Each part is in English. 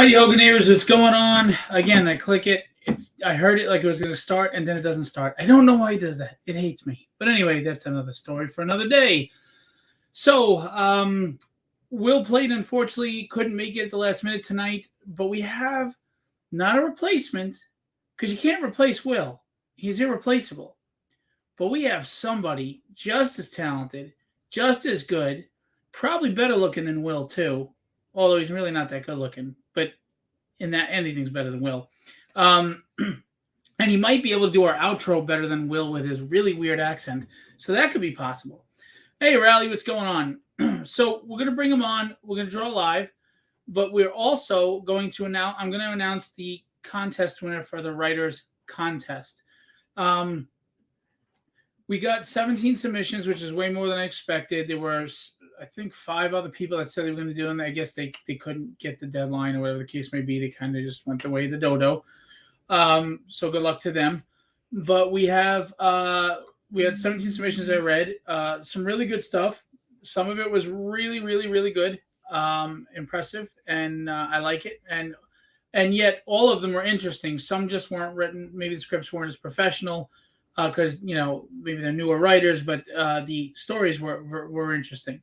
Howdy, Hogan neighbors. What's going on? Again, I click it. I heard it like it was going to start, and then it doesn't start. I don't know why he does that. It hates me. But anyway, that's another story for another day. So, Will played, unfortunately, couldn't make it at the last minute tonight. But we have not a replacement, because you can't replace Will. He's irreplaceable. But we have somebody just as talented, just as good, probably better looking than Will, too. Although he's really not that good looking. But in that, anything's better than Will. And he might be able to do our outro better than Will with his really weird accent. So that could be possible. Hey, Rally, what's going on? So we're going to bring him on. We're going to draw live. But we're also going to announce, I'm going to announce the contest winner for the Writers Contest. We got 17 submissions, which is way more than I expected. There were, I think, 5 other people that said they were going to do it, and I guess they couldn't get the deadline or whatever the case may be. They kind of just went the way of the dodo. So good luck to them. But we had 17 submissions I read. Some really good stuff. Some of it was really, really, really good. Impressive, and I like it. And yet all of them were interesting. Some just weren't written. Maybe the scripts weren't as professional. Because maybe they're newer writers, but the stories were interesting,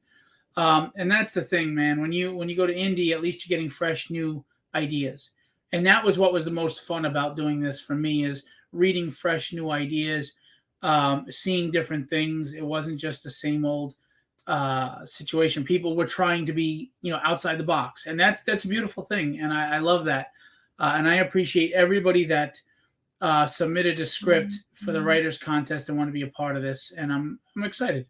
and that's the thing, man. When you go to indie, at least you're getting fresh new ideas, and that was what was the most fun about doing this for me, is reading fresh new ideas, seeing different things. It wasn't just the same old situation. People were trying to be outside the box, and that's a beautiful thing, and I love that, and I appreciate everybody that submitted a script for the Writers Contest and want to be a part of this, and I'm excited.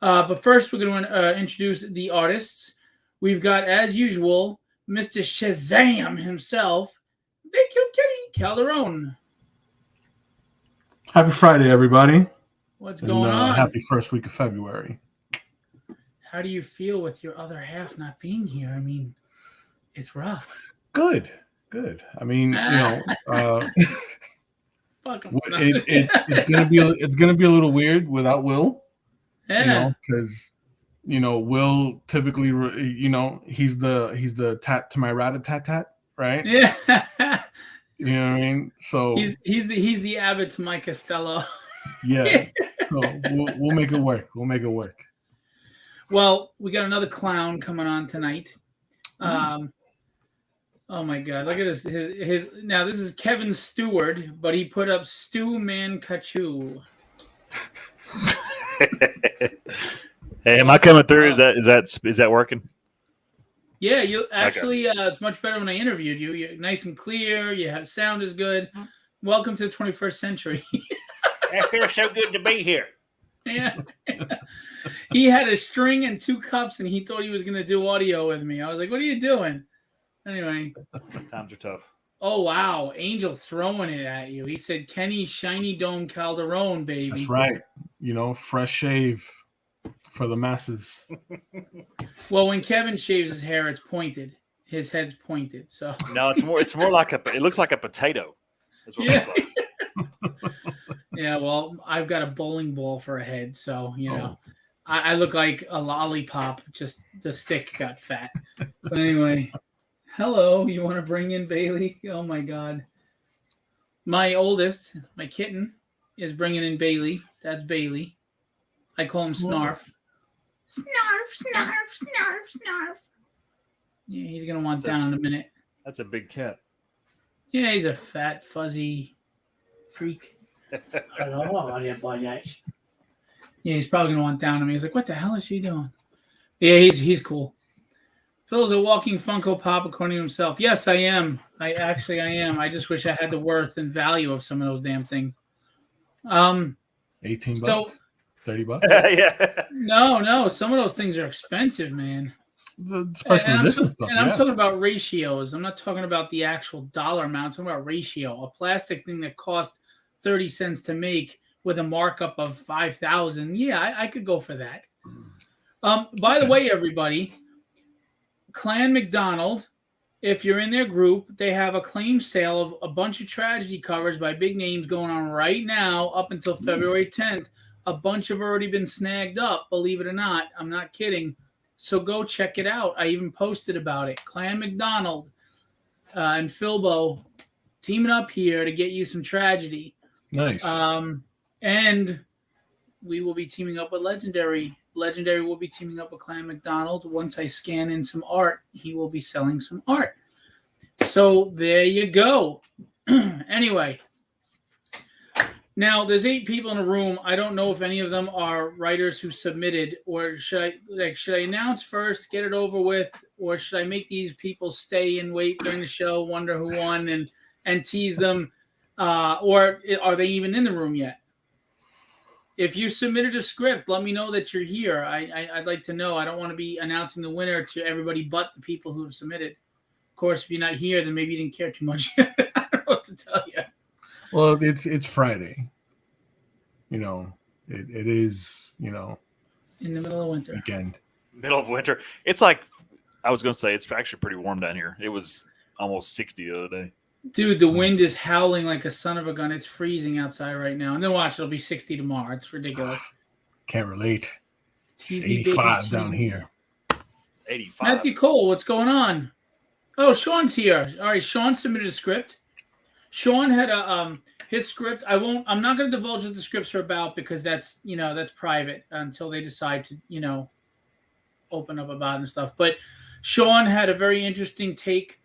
But first, we're going to introduce the artists. We've got, as usual, Mr. Shazam himself. They killed Kenny Calderon. Happy Friday, everybody. What's going on? Happy first week of February. How do you feel with your other half not being here? I mean, it's rough. Good. I mean, Fuck him. it's gonna be a little weird without Will. Yeah. Because Will typically, he's the tat to my rat-a-tat-tat, right? Yeah. You know what I mean? So he's the Abbott to my Costello. Yeah. So we'll make it work. Well, we got another clown coming on tonight. Oh my God! Look at his. Now this is Kevin Stewart, but he put up Stu Man Kachu. Hey, am I coming through? Is that working? Yeah, you actually. Okay. It's much better when I interviewed you. You're nice and clear. You have sound is good. Welcome to the 21st century. It feels so good to be here. Yeah. He had a string and 2 cups, and he thought he was going to do audio with me. I was like, "What are you doing?" Anyway. Times are tough. Oh, wow. Angel throwing it at you. He said, Kenny Shiny Dome Calderon, baby. That's right. Fresh shave for the masses. Well, when Kevin shaves his hair, it's pointed. His head's pointed. So no, it's more like it looks like a potato. That's what it looks like. Yeah, well, I've got a bowling ball for a head, so I look like a lollipop. Just the stick got fat. But anyway. Hello, you want to bring in Bailey? Oh, my God. My oldest, my kitten, is bringing in Bailey. That's Bailey. I call him Snarf. Snarf. Yeah, he's going to want down in a minute. That's a big cat. Yeah, he's a fat, fuzzy freak. Yeah, he's probably going to want down on me. He's like, what the hell is she doing? Yeah, he's cool. Phil's a walking Funko Pop, according to himself. Yes, I am. I am. I just wish I had the worth and value of some of those damn things. $18, $30. Yeah. No. Some of those things are expensive, man. Especially this stuff. And I'm talking about ratios. I'm not talking about the actual dollar amount. I'm talking about ratio. A plastic thing that cost 30 cents to make with a markup of 5,000. Yeah, I could go for that. By the way, everybody. Clan McDonald, if you're in their group, they have a claim sale of a bunch of tragedy covers by big names going on right now up until February 10th. A bunch have already been snagged up, believe it or not. I'm not kidding. So go check it out. I even posted about it. Clan McDonald. and Philbo teaming up here to get you some tragedy. Nice. And we will be teaming up with Legendary. Legendary will be teaming up with Clan McDonald. Once I scan in some art, he will be selling some art. So there you go. Anyway, now there's 8 people in the room. I don't know if any of them are writers who submitted, or should I announce first, get it over with, or should I make these people stay and wait during the show, wonder who won, and tease them, or are they even in the room yet? If you submitted a script, let me know that you're here. I'd like to know. I don't want to be announcing the winner to everybody but the people who have submitted. Of course, if you're not here, then maybe you didn't care too much. I don't know what to tell you. Well, it's Friday. You know, it is, you know, in the middle of winter. Weekend. Middle of winter. It's like, I was going to say, it's actually pretty warm down here. It was almost 60 the other day. Dude, the wind is howling like a son of a gun. It's freezing outside right now. And then watch, it'll be 60 tomorrow. It's ridiculous. Can't relate. It's 85 down here. 85. Matthew Cole, what's going on? Oh, Sean's here. All right, Sean submitted a script. Sean had his script. I'm not going to divulge what the scripts are about because that's private until they decide to, open up about it and stuff. But Sean had a very interesting take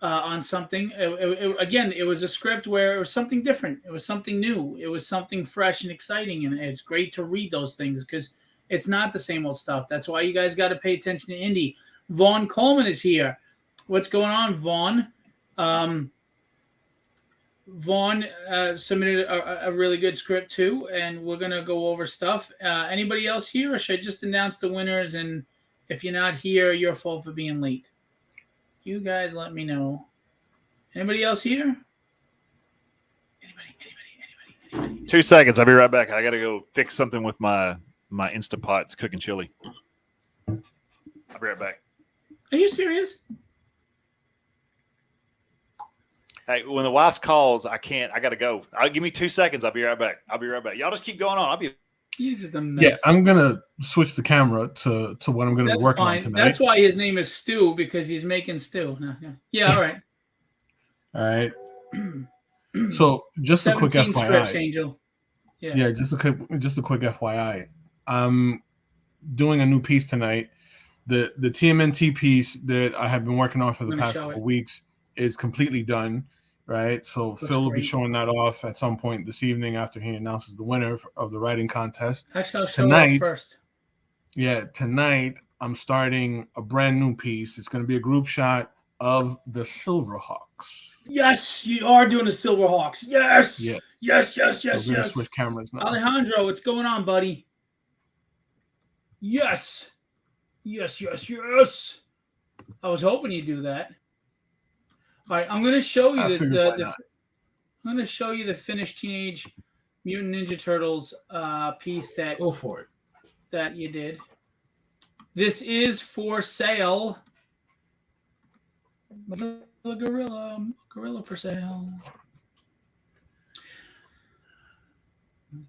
on something. It was a script where it was something different. It was something new. It was something fresh and exciting. And it's great to read those things because it's not the same old stuff. That's why you guys got to pay attention to indie. Vaughn Coleman is here. What's going on, Vaughn? Vaughn submitted a really good script too, and we're going to go over stuff. Anybody else here, or should I just announce the winners? And if you're not here, your fault for being late. You guys let me know. Anybody else here? Anybody? 2 seconds. I'll be right back. I got to go fix something with my Instapot. It's cooking chili. I'll be right back. Are you serious? Hey, when the wife calls, I can't. I got to go. Give me 2 seconds. I'll be right back. Y'all just keep going on. You're just a mess. Yeah, I'm gonna switch the camera to what I'm gonna be working on tonight. That's why his name is Stu, because he's making stew. No. Yeah, all right. All right. So just a quick 17 FYI. scripts, Angel. Yeah, just a quick FYI. I'm doing a new piece tonight. The TMNT piece that I have been working on for the past couple weeks is completely done. Right, so Phil will be showing that off at some point this evening after he announces the winner of the writing contest. Actually, I'll show it first. Yeah, tonight I'm starting a brand new piece. It's going to be a group shot of the Silverhawks. Yes, you are doing the Silverhawks. Yes. Yeah. Yes. We're going to switch cameras now. Alejandro, what's going on, buddy? Yes. I was hoping you'd do that. All right, I'm going to show you the finished Teenage Mutant Ninja Turtles piece that go for it. That you did. This is for sale. Gorilla for sale.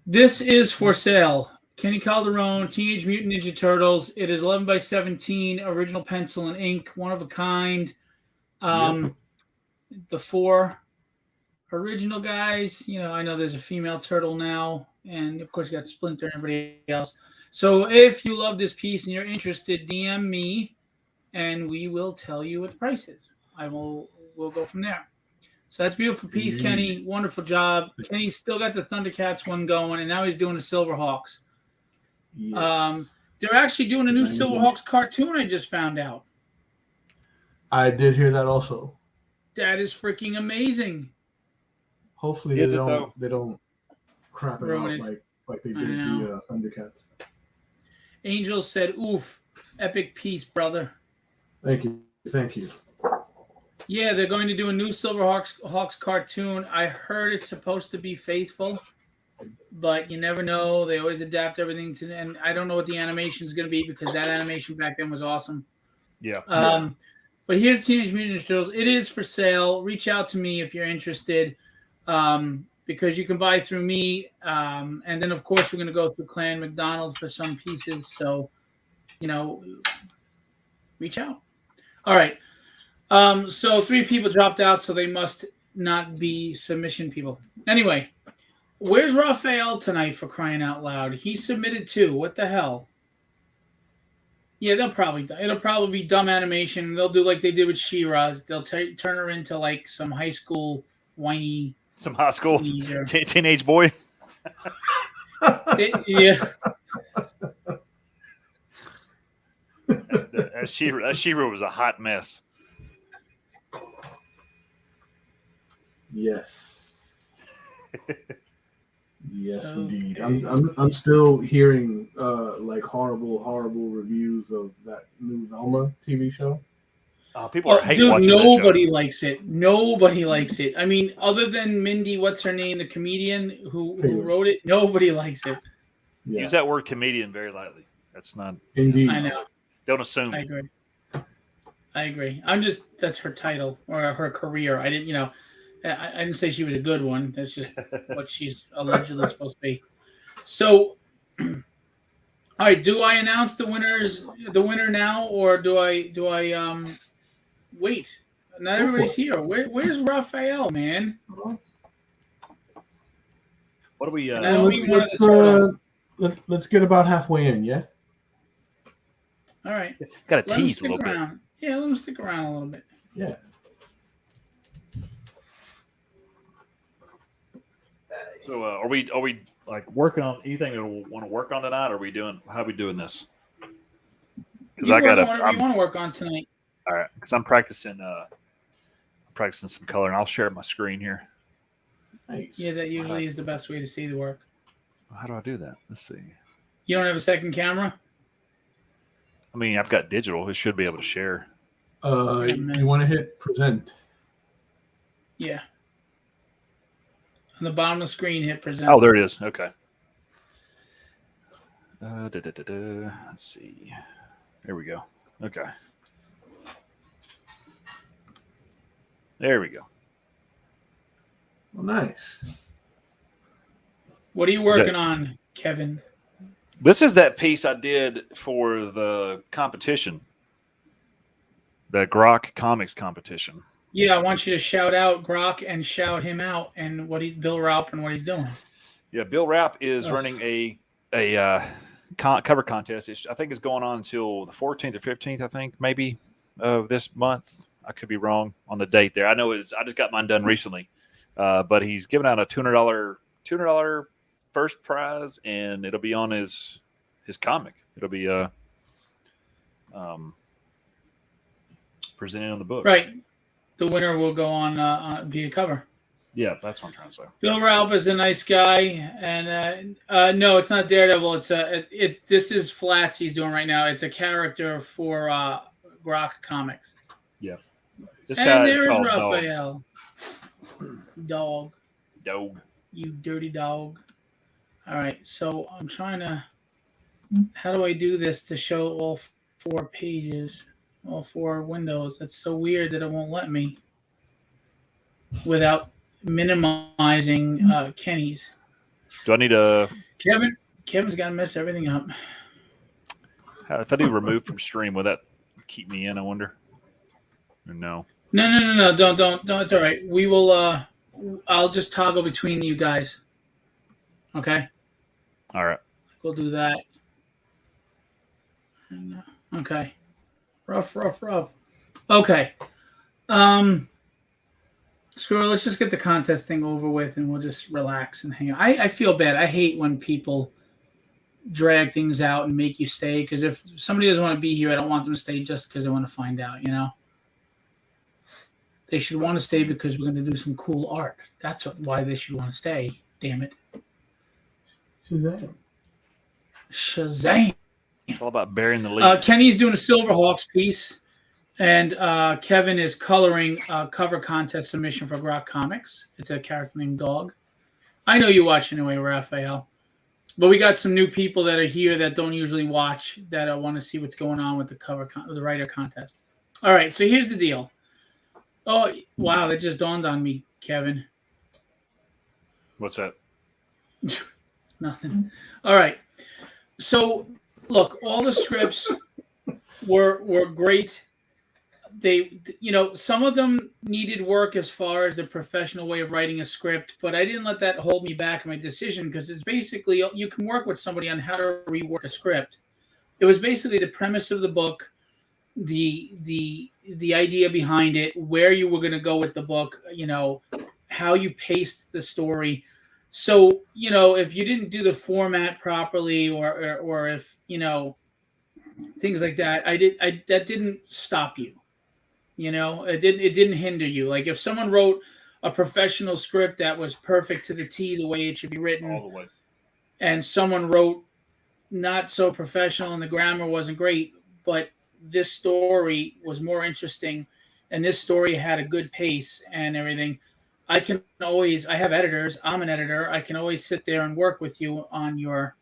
This is for sale. Kenny Calderon, Teenage Mutant Ninja Turtles. It is 11 by 17, original pencil and ink, one of a kind. The 4 original guys, I know there's a female turtle now, and of course you got Splinter and everybody else. So if you love this piece and you're interested, DM me and we will tell you what the price is. We'll go from there. So that's a beautiful piece, Kenny. Wonderful job. Kenny's still got the Thundercats one going, and now he's doing the Silverhawks. Yes. They're actually doing a new Silverhawks cartoon, I just found out. I did hear that also. That is freaking amazing. Hopefully they don't crap it out like they did the Thundercats. Angel said, "Oof, epic piece, brother." Thank you. Yeah, they're going to do a new Silverhawks cartoon. I heard it's supposed to be faithful, but you never know. They always adapt everything and I don't know what the animation is going to be because that animation back then was awesome. Yeah. But here's Teenage Mutant Ninja Turtles. It is for sale. Reach out to me if you're interested, because you can buy through me. And then, of course, we're going to go through Clan McDonald for some pieces. So, reach out. All right. So 3 people dropped out, so they must not be submission people. Anyway, where's Raphael tonight for crying out loud? He submitted too. What the hell? Yeah, it'll probably be dumb animation. They'll do like they did with She-Ra. They'll turn her into like some high school whiny Some high school teenager. teenage boy. Yeah. She-Ra was a hot mess. Yes. Yes, Okay. indeed. I'm still hearing like horrible reviews of that new Velma TV show. People are hate Dude, watching nobody likes it. Nobody likes it. I mean, other than Mindy, what's her name, the comedian who wrote it, nobody likes it. Yeah. Use that word comedian very lightly. That's not. Indeed. I know. Don't assume. I agree. That's her title or her career. I didn't say she was a good one. That's just what she's allegedly supposed to be. So, all right. Do I announce the winner now, or do I wait? Not everybody's here. Where's Raphael, man? What do we? Let's get about halfway in, yeah. All right. Got to tease a little bit. Yeah, let him stick around a little bit. Yeah. So, are we like working on anything that we want to work on tonight? Or how are we doing this? Because I got whatever you want to work on tonight. All right, because I'm practicing some color, and I'll share my screen here. Nice. Yeah, that usually is the best way to see the work. How do I do that? Let's see. You don't have a second camera? I mean, I've got digital. It should be able to share. You want to hit present? Yeah. On the bottom of the screen, hit present. Oh, there it is. Okay. Let's see. There we go. Okay. There we go. Oh, nice. What are you working on, Kevin? This is that piece I did for the competition, the Grok Comics competition. Yeah, I want you to shout out Grok and shout him out and Bill Raup and what he's doing. Yeah, Bill Raup is running a cover contest. I think it's going on until the 14th or 15th. I think maybe of this month. I could be wrong on the date there. I know I just got mine done recently, but he's giving out a $200 first prize, and it'll be on his comic. It'll be presented on the book. Right. The winner will go on via cover. Yeah, that's what I'm trying to say. Bill Raup is a nice guy, and no, it's not Daredevil. This is Flats he's doing right now. It's a character for Grok Comics. Yeah. This guy is called Raphael. Dog. You dirty dog. All right, so I'm trying to. How do I do this to show all 4 pages, all 4 windows? That's so weird that it won't let me without minimizing Kenny's. Do I need a Kevin's got to mess everything up. If I do remove from stream, will that keep me in? I wonder. Or no. No. Don't. It's all right. We will. I'll just toggle between you guys. Okay. All right. We'll do that. Okay. Rough. Okay. Screw it. Let's just get the contest thing over with, and we'll just relax and hang out. I feel bad. I hate when people drag things out and make you stay, because if somebody doesn't want to be here, I don't want them to stay just because they want to find out, They should want to stay because we're going to do some cool art. That's why they should want to stay. Damn it. Shazam. It's all about burying the lead. Kenny's doing a Silverhawks piece, and Kevin is coloring a cover contest submission for Grok Comics. It's a character named Dog. I know you watch anyway, Raphael. But we got some new people that are here that don't usually watch, that want to see what's going on with the writer contest. All right, so here's the deal. Oh, wow, that just dawned on me, Kevin. What's that? Nothing. All right. So, look, all the scripts were great. some of them needed work as far as the professional way of writing a script, but I didn't let that hold me back in my decision, because it's basically, you can work with somebody on how to rework a script. It was basically the premise of the book, the idea behind it, where you were going to go with the book, how you paced the story. So, if you didn't do the format properly, or if, things like that, that didn't stop you. It didn't hinder you. Like, if someone wrote a professional script that was perfect to the T, the way it should be written, all the way, and someone wrote not so professional and the grammar wasn't great, but this story was more interesting and this story had a good pace and everything, I have editors. I'm an editor. I can always sit there and work with you on your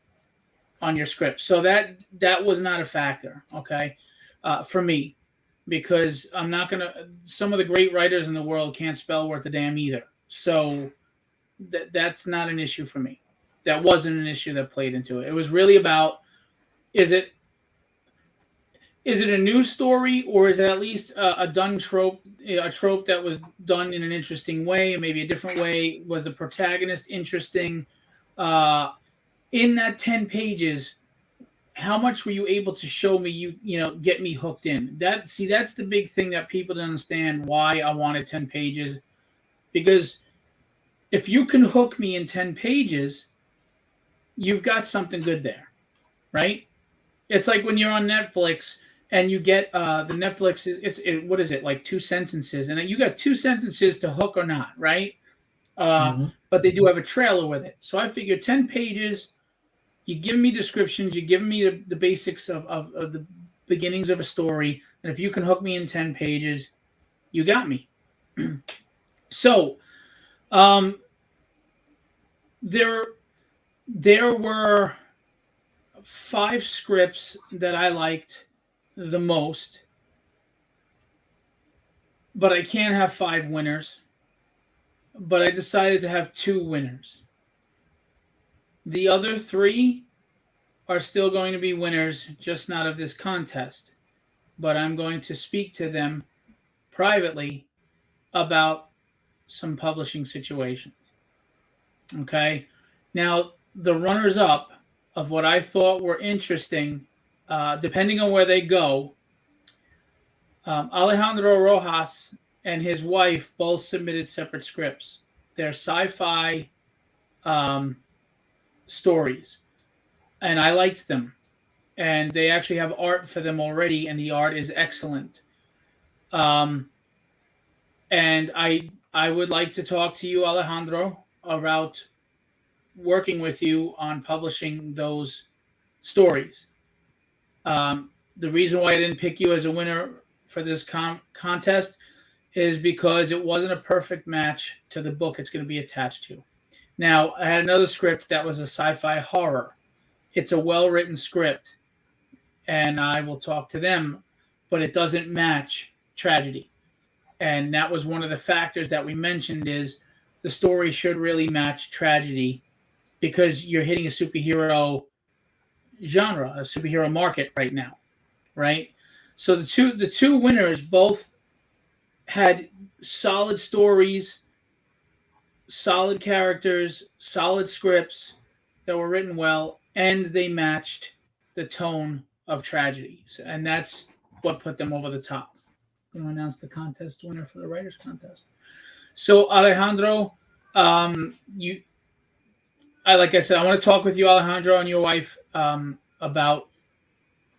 script. So that was not a factor, okay, for me, because some of the great writers in the world can't spell worth a damn either. So that's not an issue for me. That wasn't an issue that played into it. It was really about, is it a new story, or is it at least a done trope, a trope that was done in an interesting way, and maybe a different way? Was the protagonist interesting? In that 10 pages, how much were you able to show me, get me hooked in? That's the big thing that people don't understand, why I wanted 10 pages. Because if you can hook me in 10 pages, you've got something good there, right? It's like when you're on Netflix and you get the Netflix, what is it, like 2 sentences, and you got 2 sentences to hook or not, right? But they do have a trailer with it. So I figured 10 pages, you give me descriptions, you give me the basics of the beginnings of a story, and if you can hook me in 10 pages, you got me. So there were 5 scripts that I liked the most, but I can't have 5 winners. But I decided to have 2 winners. The other 3 are still going to be winners, just not of this contest. But I'm going to speak to them privately about some publishing situations. Okay? Now, the runners-up of what I thought were interesting, depending on where they go, Alejandro Rojas and his wife both submitted separate scripts. They're sci-fi stories, and I liked them. And they actually have art for them already, and the art is excellent. And I would like to talk to you, Alejandro, about working with you on publishing those stories. The reason why I didn't pick you as a winner for this contest is because it wasn't a perfect match to the book it's going to be attached to. Now, I had another script that was a sci-fi horror. It's a well-written script, and I will talk to them, but it doesn't match tragedy. And that was one of the factors that we mentioned, is the story should really match tragedy, because you're hitting a superhero genre, a superhero market right now, right? So the two winners both had solid stories, solid characters, solid scripts that were written well, and they matched the tone of tragedy. And that's what put them over the top. I'm going to announce the contest winner for the Writers Contest. So, Alejandro, like I said, I want to talk with you, Alejandro, and your wife about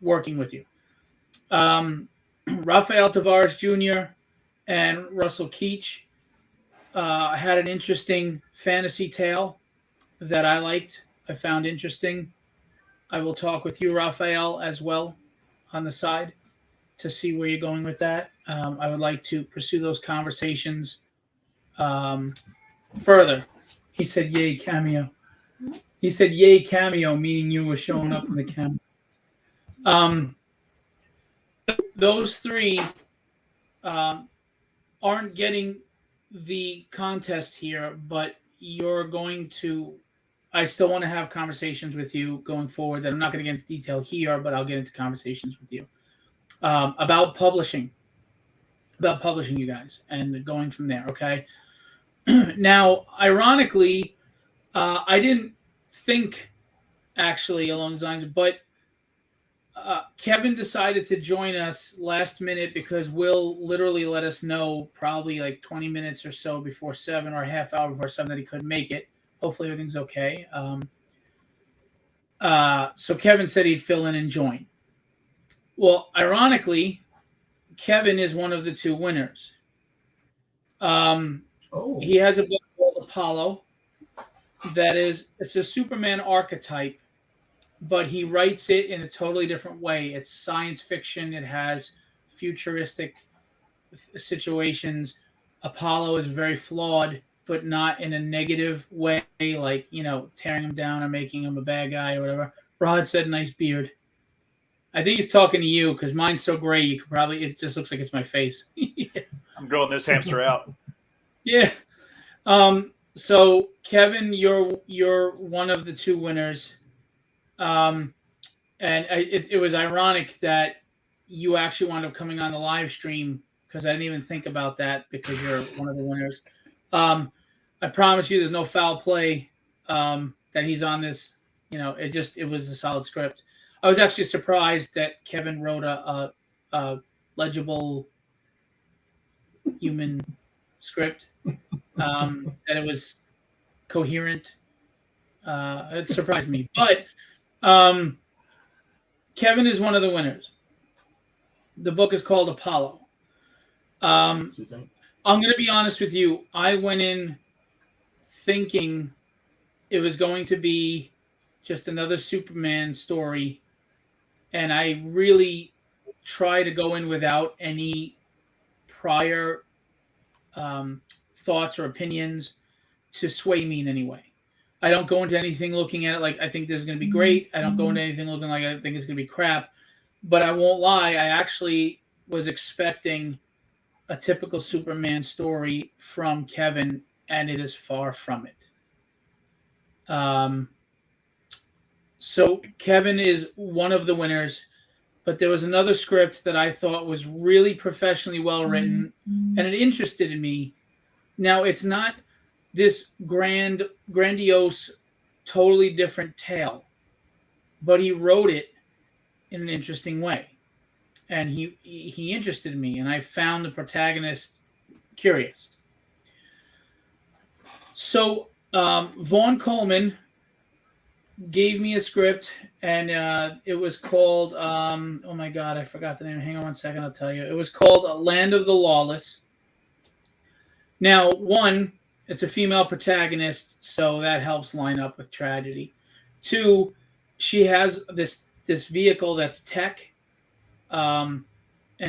working with you. Rafael Tavares Jr. and Russell Keach had an interesting fantasy tale that I liked. I found interesting. I will talk with you, Rafael, as well on the side to see where you're going with that. I would like to pursue those conversations further. He said, yay, cameo. He said, yay, cameo, meaning you were showing up in the cameo. Those 3 aren't getting the contest here, but you're going to, I still want to have conversations with you going forward that I'm not going to get into detail here, but I'll get into conversations with you about publishing. about publishing you guys and going from there. Okay. Now, ironically, I didn't think actually along those lines, but Kevin decided to join us last minute because Will literally let us know probably like 20 minutes or so before 7 or a half hour before 7 that he couldn't make it. Hopefully everything's okay. So Kevin said he'd fill in and join. Well, ironically, Kevin is one of the two winners. He has a book called Apollo. It's a Superman archetype, but he writes it in a totally different way. It's science fiction. It has futuristic situations. Apollo is very flawed, but not in a negative way, like, tearing him down or making him a bad guy or whatever. Rod said, nice beard. I think he's talking to you because mine's so gray, it just looks like it's my face. I'm growing this hamster out. Yeah. So Kevin, you're one of the two winners. And it was ironic that you actually wound up coming on the live stream because I didn't even think about that because you're one of the winners. I promise you there's no foul play that he's on this. It was a solid script. I was actually surprised that Kevin wrote a legible human script, that it was coherent. It surprised me. But Kevin is one of the winners. The book is called Apollo. I'm going to be honest with you. I went in thinking it was going to be just another Superman story. And I really try to go in without any prior thoughts or opinions to sway me in any way. I don't go into anything looking at it like I think this is going to be great. I don't go into anything looking like I think it's going to be crap. But I won't lie, I actually was expecting a typical Superman story from Kevin, and it is far from it. So Kevin is one of the winners, but there was another script that I thought was really professionally well written, and it interested in me. Now, it's not this grandiose, totally different tale, but he wrote it in an interesting way, and he interested me, and I found the protagonist curious. So Vaughn Coleman gave me a script, and it was called oh my god, I forgot the name. Hang on one second, I'll tell you. It was called Land of the Lawless. Now, one, it's a female protagonist, so that helps line up with tragedy. Two, she has this vehicle that's tech, and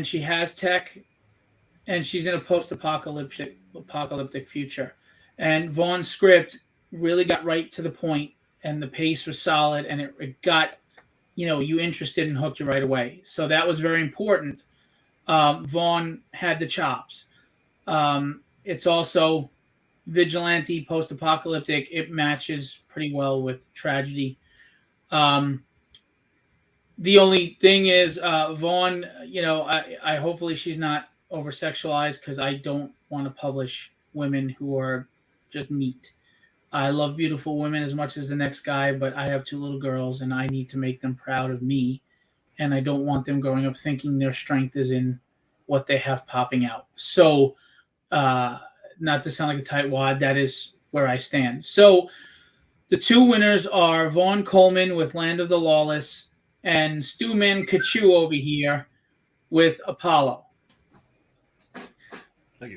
she has tech, and she's in a post-apocalyptic future. And Vaughn's script really got right to the point, and the pace was solid, and it got you interested and hooked you right away. So that was very important. Vaughn had the chops. It's also vigilante, post-apocalyptic. It matches pretty well with tragedy. The only thing is, Vaughn, I hopefully she's not over-sexualized because I don't want to publish women who are just meat. I love beautiful women as much as the next guy, but I have two little girls, and I need to make them proud of me, and I don't want them growing up thinking their strength is in what they have popping out. So, not to sound like a tightwad, that is where I stand. So, the two winners are Vaughn Coleman with Land of the Lawless and Stewman Kachu over here with Apollo.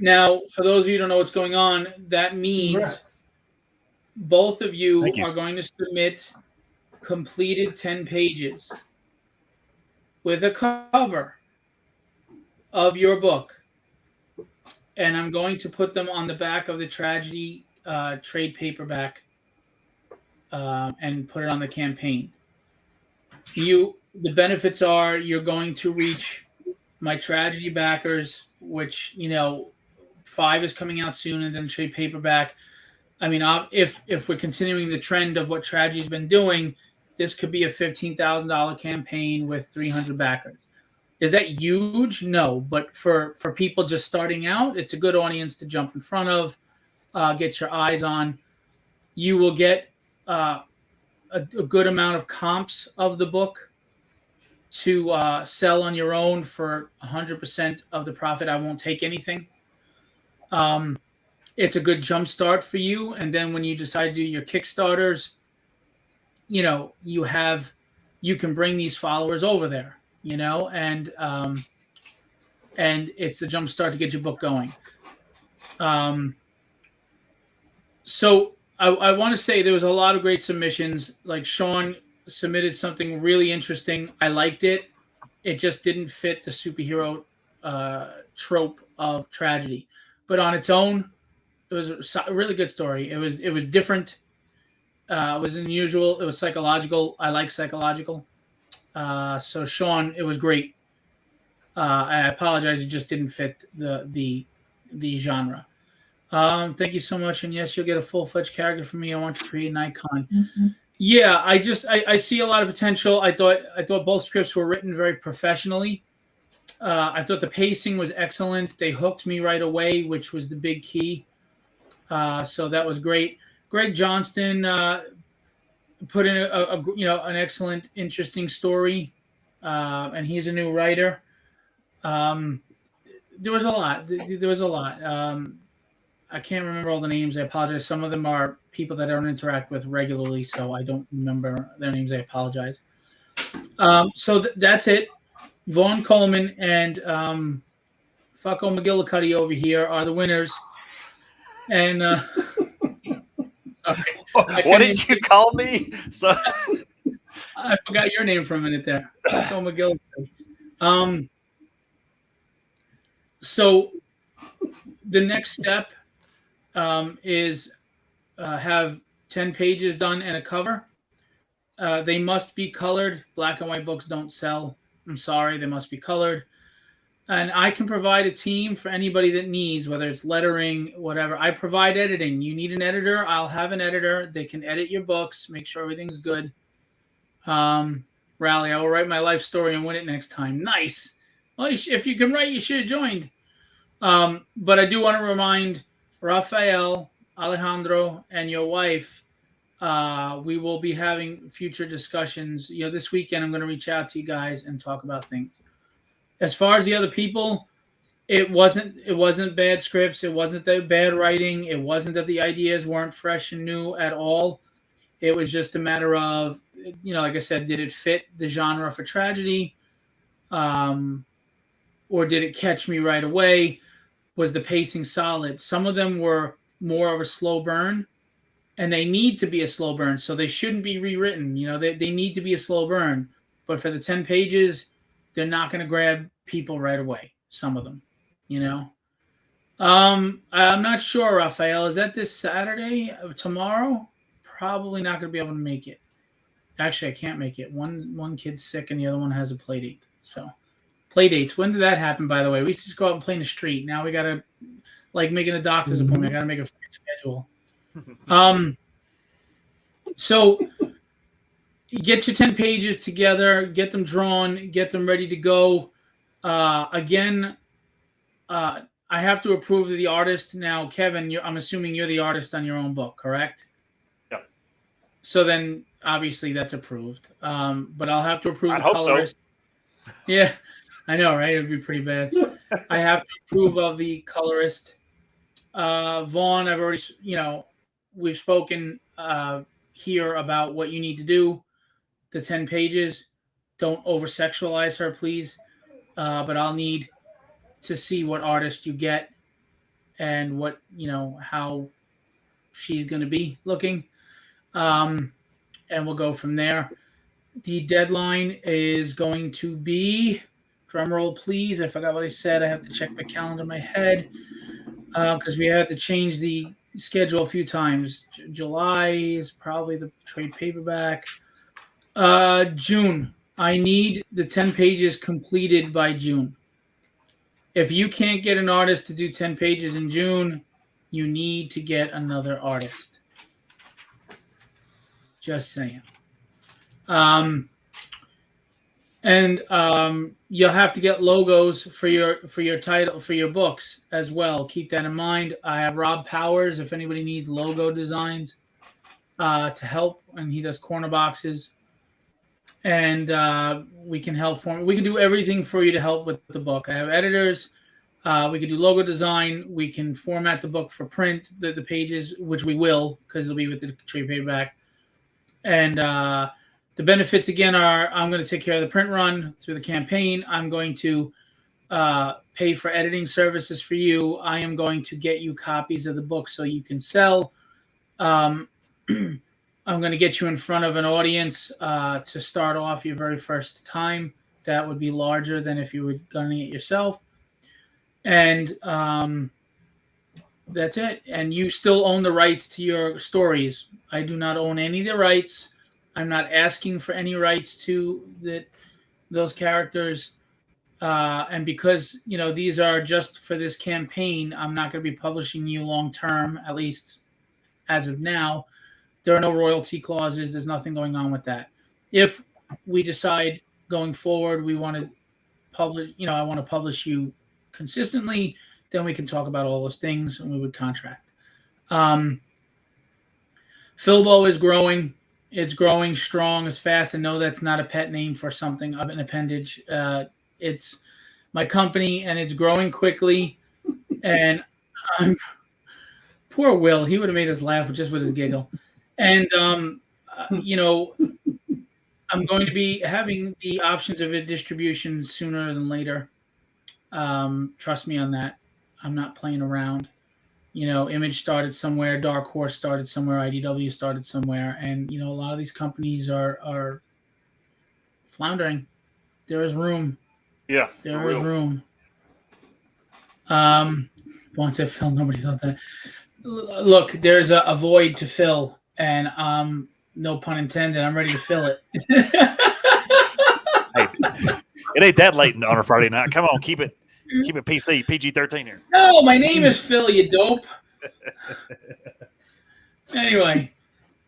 Now, for those of you who don't know what's going on, that means both of you are going to submit completed 10 pages with a cover of your book. And I'm going to put them on the back of the tragedy trade paperback and put it on the campaign. The benefits are you're going to reach my tragedy backers, which 5 is coming out soon, and then trade paperback. I mean, if we're continuing the trend of what tragedy's been doing, this could be a $15,000 campaign with 300 backers. Is that huge? No, but for people just starting out, it's a good audience to jump in front of, get your eyes on. You will get a good amount of comps of the book to sell on your own for 100% of the profit. I won't take anything. It's a good jump start for you, and then when you decide to do your Kickstarters, you can bring these followers over there, and it's a jump start to get your book going. So I want to say there was a lot of great submissions. Like Sean submitted something really interesting. I liked it. It just didn't fit the superhero trope of tragedy, but on its own, it was a really good story. It was different. It was unusual. It was psychological. I like psychological. So Sean, it was great. I apologize. It just didn't fit the genre. Thank you so much. And yes, you'll get a full-fledged character from me. I want to create an icon. Mm-hmm. Yeah, I see a lot of potential. I thought both scripts were written very professionally. I thought the pacing was excellent. They hooked me right away, which was the big key. So that was great. Greg Johnston put in an excellent, interesting story, and he's a new writer. There was a lot. I can't remember all the names. I apologize. Some of them are people that I don't interact with regularly, so I don't remember their names. I apologize. So that's it. Vaughn Coleman and Fucko McGillicuddy over here are the winners. And what did you call me? So I forgot your name for a minute there. Fucko McGillicuddy. So the next step is have 10 pages done and a cover. They must be colored. Black and white books don't sell. I'm sorry, they must be colored. And I can provide a team for anybody that needs, whether it's lettering, whatever. I provide editing. You need an editor, I'll have an editor. They can edit your books, make sure everything's good. Rally, I will write my life story and win it next time. Nice. Well, if you can write, you should have joined. But I do want to remind Rafael, Alejandro, and your wife, we will be having future discussions. This weekend I'm going to reach out to you guys and talk about things. As far as the other people, it wasn't bad scripts. It wasn't that bad writing. It wasn't that the ideas weren't fresh and new at all. It was just a matter of, like I said, did it fit the genre for tragedy? Or did it catch me right away? Was the pacing solid? Some of them were more of a slow burn, and they need to be a slow burn, so they shouldn't be rewritten. They need to be a slow burn. But for the 10 pages, they're not going to grab people right away. Some of them, I'm not sure, Raphael. Is that this Saturday? Tomorrow? Probably not going to be able to make it. Actually, I can't make it. One kid's sick and the other one has a play date. So, play dates. When did that happen, by the way? We used to just go out and play in the street. Now we got to, like making a doctor's appointment. I got to make a schedule. So get your 10 pages together, get them drawn, get them ready to go. Again, I have to approve of the artist. Now, Kevin, I'm assuming you're the artist on your own book, correct? Yeah. So then, obviously, that's approved. But I'll have to approve I the hope colorist. So. Yeah, I know, right? It would be pretty bad. I have to approve of the colorist. Vaughn, I've already, we've spoken here about what you need to do. The 10 pages. Don't over-sexualize her, please. But I'll need to see what artist you get and what, how she's going to be looking. And we'll go from there. The deadline is going to be, drumroll please. I forgot what I said. I have to check my calendar in my head because we had to change the schedule a few times. July is probably the trade paperback. June. I need the 10 pages completed by June. If you can't get an artist to do 10 pages in June, you need to get another artist. Just saying. And And you'll have to get logos for your title for your books as well. Keep that in mind. I have Rob Powers if anybody needs logo designs to help, and he does corner boxes. And we can help form. We can do everything for you to help with the book. I have editors. We can do logo design. We can format the book for print, the pages, which we will because it'll be with the trade paperback. And the benefits, again, are I'm going to take care of the print run through the campaign. I'm going to pay for editing services for you. I am going to get you copies of the book so you can sell. I'm going to get you in front of an audience to start off your very first time. That would be larger than if you were gunning it yourself. And that's it. And you still own the rights to your stories. I do not own any of the rights. I'm not asking for any rights to those characters. And because, these are just for this campaign, I'm not going to be publishing you long term, at least as of now. There are no royalty clauses. There's nothing going on with that. If we decide going forward we want to publish, I want to publish you consistently, then we can talk about all those things and we would contract. Filbo is growing. It's growing strong, as fast. And no, that's not a pet name for something of an appendage. It's my company, and it's growing quickly. And poor Will, he would have made us laugh just with his giggle. And I'm going to be having the options of a distribution sooner than later. Trust me on that. I'm not playing around. Image started somewhere, Dark Horse started somewhere, IDW started somewhere, and a lot of these companies are floundering. There is room. Yeah, there is room. Once I fill, nobody thought that. Look, there's a void to fill, and no pun intended, I'm ready to fill it. Hey, it ain't that late on a Friday night. Come on, keep it PC, PG-13 here. No, my name is Phil, you dope. Anyway,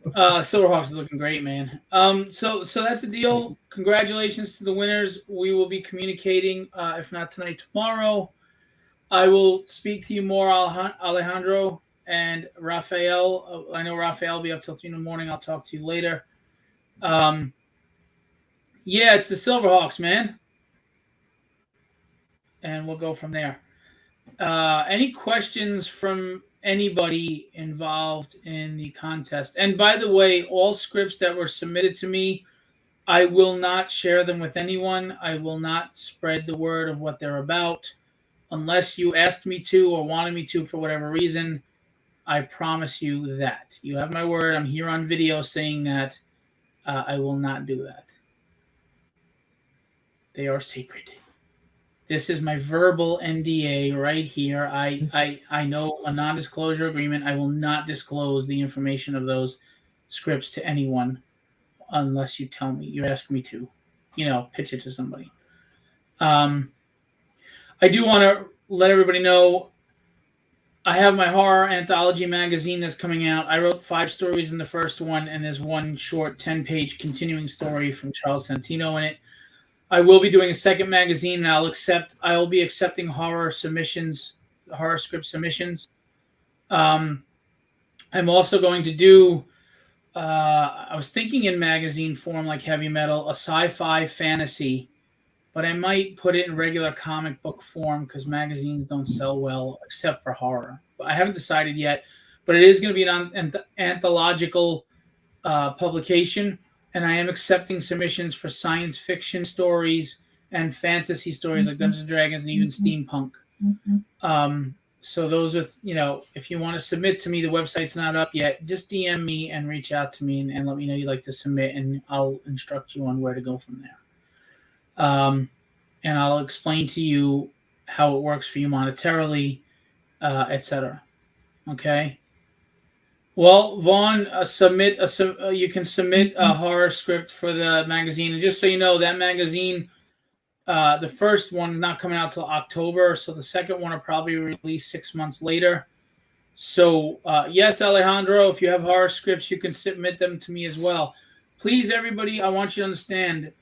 Silverhawks is looking great, man. So that's the deal. Congratulations to the winners. We will be communicating, if not tonight, tomorrow. I will speak to you more, Alejandro and Raphael. I know Raphael will be up till 3 in the morning. I'll talk to you later. Yeah, it's the Silverhawks, man. And we'll go from there. Any questions from anybody involved in the contest? And by the way, all scripts that were submitted to me, I will not share them with anyone. I will not spread the word of what they're about unless you asked me to or wanted me to for whatever reason. I promise you that. You have my word. I'm here on video saying that I will not do that. They are sacred. This is my verbal NDA right here. I know a non-disclosure agreement. I will not disclose the information of those scripts to anyone unless you tell me. You ask me to, pitch it to somebody. I do want to let everybody know I have my horror anthology magazine that's coming out. I wrote 5 stories in the first one, and there's one short 10-page continuing story from Charles Santino in it. I will be doing a second magazine, and I will be accepting horror submissions, horror script submissions. I'm also going to do, I was thinking in magazine form like Heavy Metal, a sci-fi fantasy, but I might put it in regular comic book form because magazines don't sell well except for horror. But I haven't decided yet, but it is going to be an anthological publication. And I am accepting submissions for science fiction stories and fantasy stories like Dungeons and Dragons and even steampunk. So those are, if you want to submit to me, the website's not up yet. Just DM me and reach out to me and let me know you'd like to submit, and I'll instruct you on where to go from there. And I'll explain to you how it works for you monetarily, etc. Okay. Well, Vaughn, you can submit a horror script for the magazine. And just so you know, that magazine, the first one is not coming out till October, so the second one will probably release 6 months later. So, yes, Alejandro, if you have horror scripts, you can submit them to me as well. Please, everybody, I want you to understand,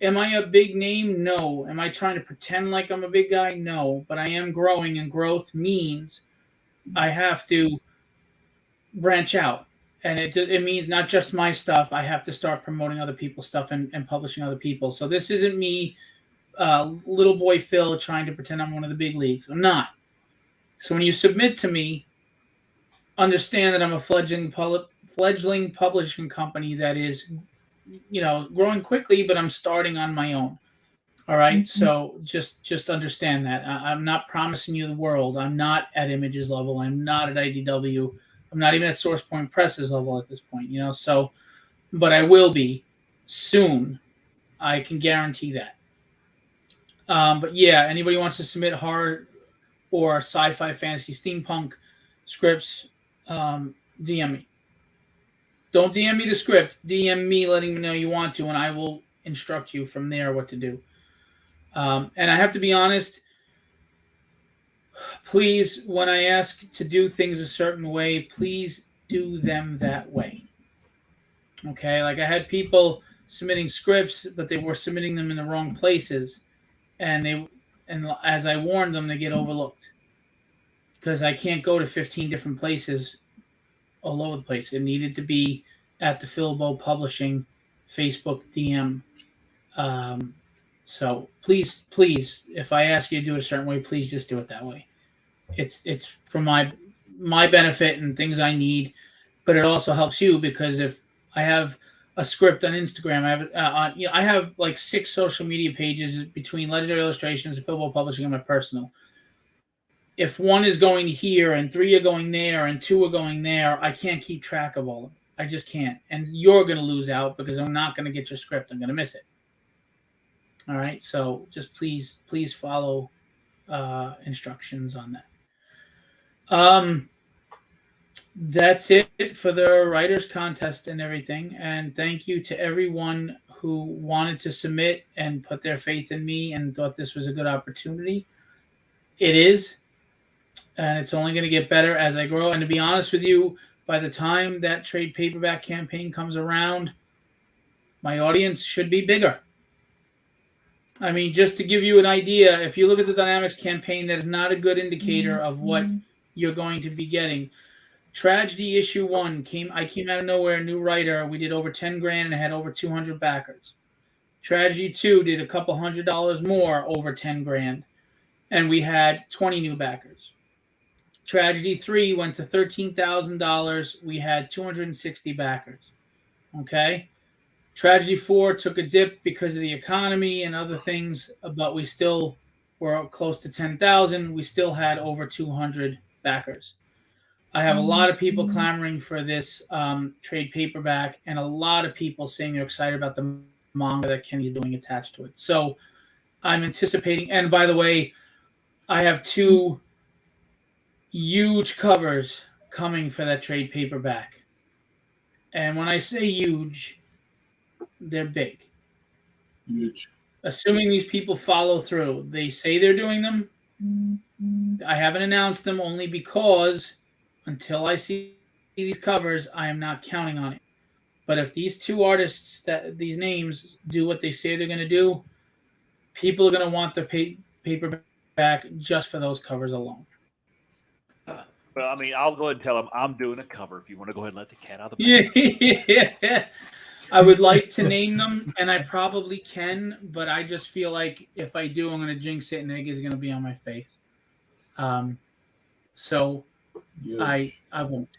Am I a big name? No. Am I trying to pretend like I'm a big guy? No. But I am growing, and growth means I have to branch out. And it means not just my stuff. I have to start promoting other people's stuff and publishing other people. So this isn't me, little boy Phil, trying to pretend I'm one of the big leagues. I'm not. So when you submit to me, understand that I'm a fledgling publishing company that is, growing quickly, but I'm starting on my own. All right. So just understand that I'm not promising you the world. I'm not at Images level. I'm not at IDW. I'm not even at Source Point Presses level at this point. So, but I will be soon. I can guarantee that. But yeah, anybody wants to submit horror or sci-fi, fantasy, steampunk scripts, DM me. Don't DM me the script. DM me letting me know you want to, and I will instruct you from there what to do. And I have to be honest, please, when I ask to do things a certain way, please do them that way. Okay? Like I had people submitting scripts, but they were submitting them in the wrong places. And as I warned them, they get overlooked. Because I can't go to 15 different places all over the place. It needed to be at the Philbo Publishing Facebook DM. So please, if I ask you to do it a certain way, please just do it that way. It's for my benefit and things I need, but it also helps you because if I have a script on Instagram, I have like 6 social media pages between Legendary Illustrations and Philbo Publishing and my personal. If one is going here and 3 are going there and 2 are going there, I can't keep track of all of them. I just can't. And you're going to lose out because I'm not going to get your script. I'm going to miss it. All right. So just please follow instructions on that. That's it for the writers contest and everything. And thank you to everyone who wanted to submit and put their faith in me and thought this was a good opportunity. It is. And it's only going to get better as I grow. And to be honest with you, by the time that trade paperback campaign comes around, my audience should be bigger. I mean, just to give you an idea, if you look at the Dynamics campaign, that is not a good indicator of what you're going to be getting. Tragedy issue 1 I came out of nowhere, new writer. We did over 10 grand and I had over 200 backers. Tragedy 2 did a couple $100 more, over 10 grand. And we had 20 new backers. Tragedy 3 went to $13,000. We had 260 backers. Okay. Tragedy 4 took a dip because of the economy and other things, but we still were close to 10,000. We still had over 200 backers. I have a lot of people clamoring for this trade paperback and a lot of people saying they're excited about the manga that Kenny's doing attached to it. So I'm anticipating, and by the way, I have 2 huge covers coming for that trade paperback. And when I say huge, they're big. Huge. Assuming these people follow through. They say they're doing them. I haven't announced them only because until I see these covers, I am not counting on it. But if these 2 artists, these names, do what they say they're going to do, people are going to want the paperback just for those covers alone. Well, I mean, I'll go ahead and tell them I'm doing a cover if you want to go ahead and let the cat out of the bag. Yeah. I would like to name them, and I probably can, but I just feel like if I do, I'm going to jinx it, and egg is going to be on my face. So I won't.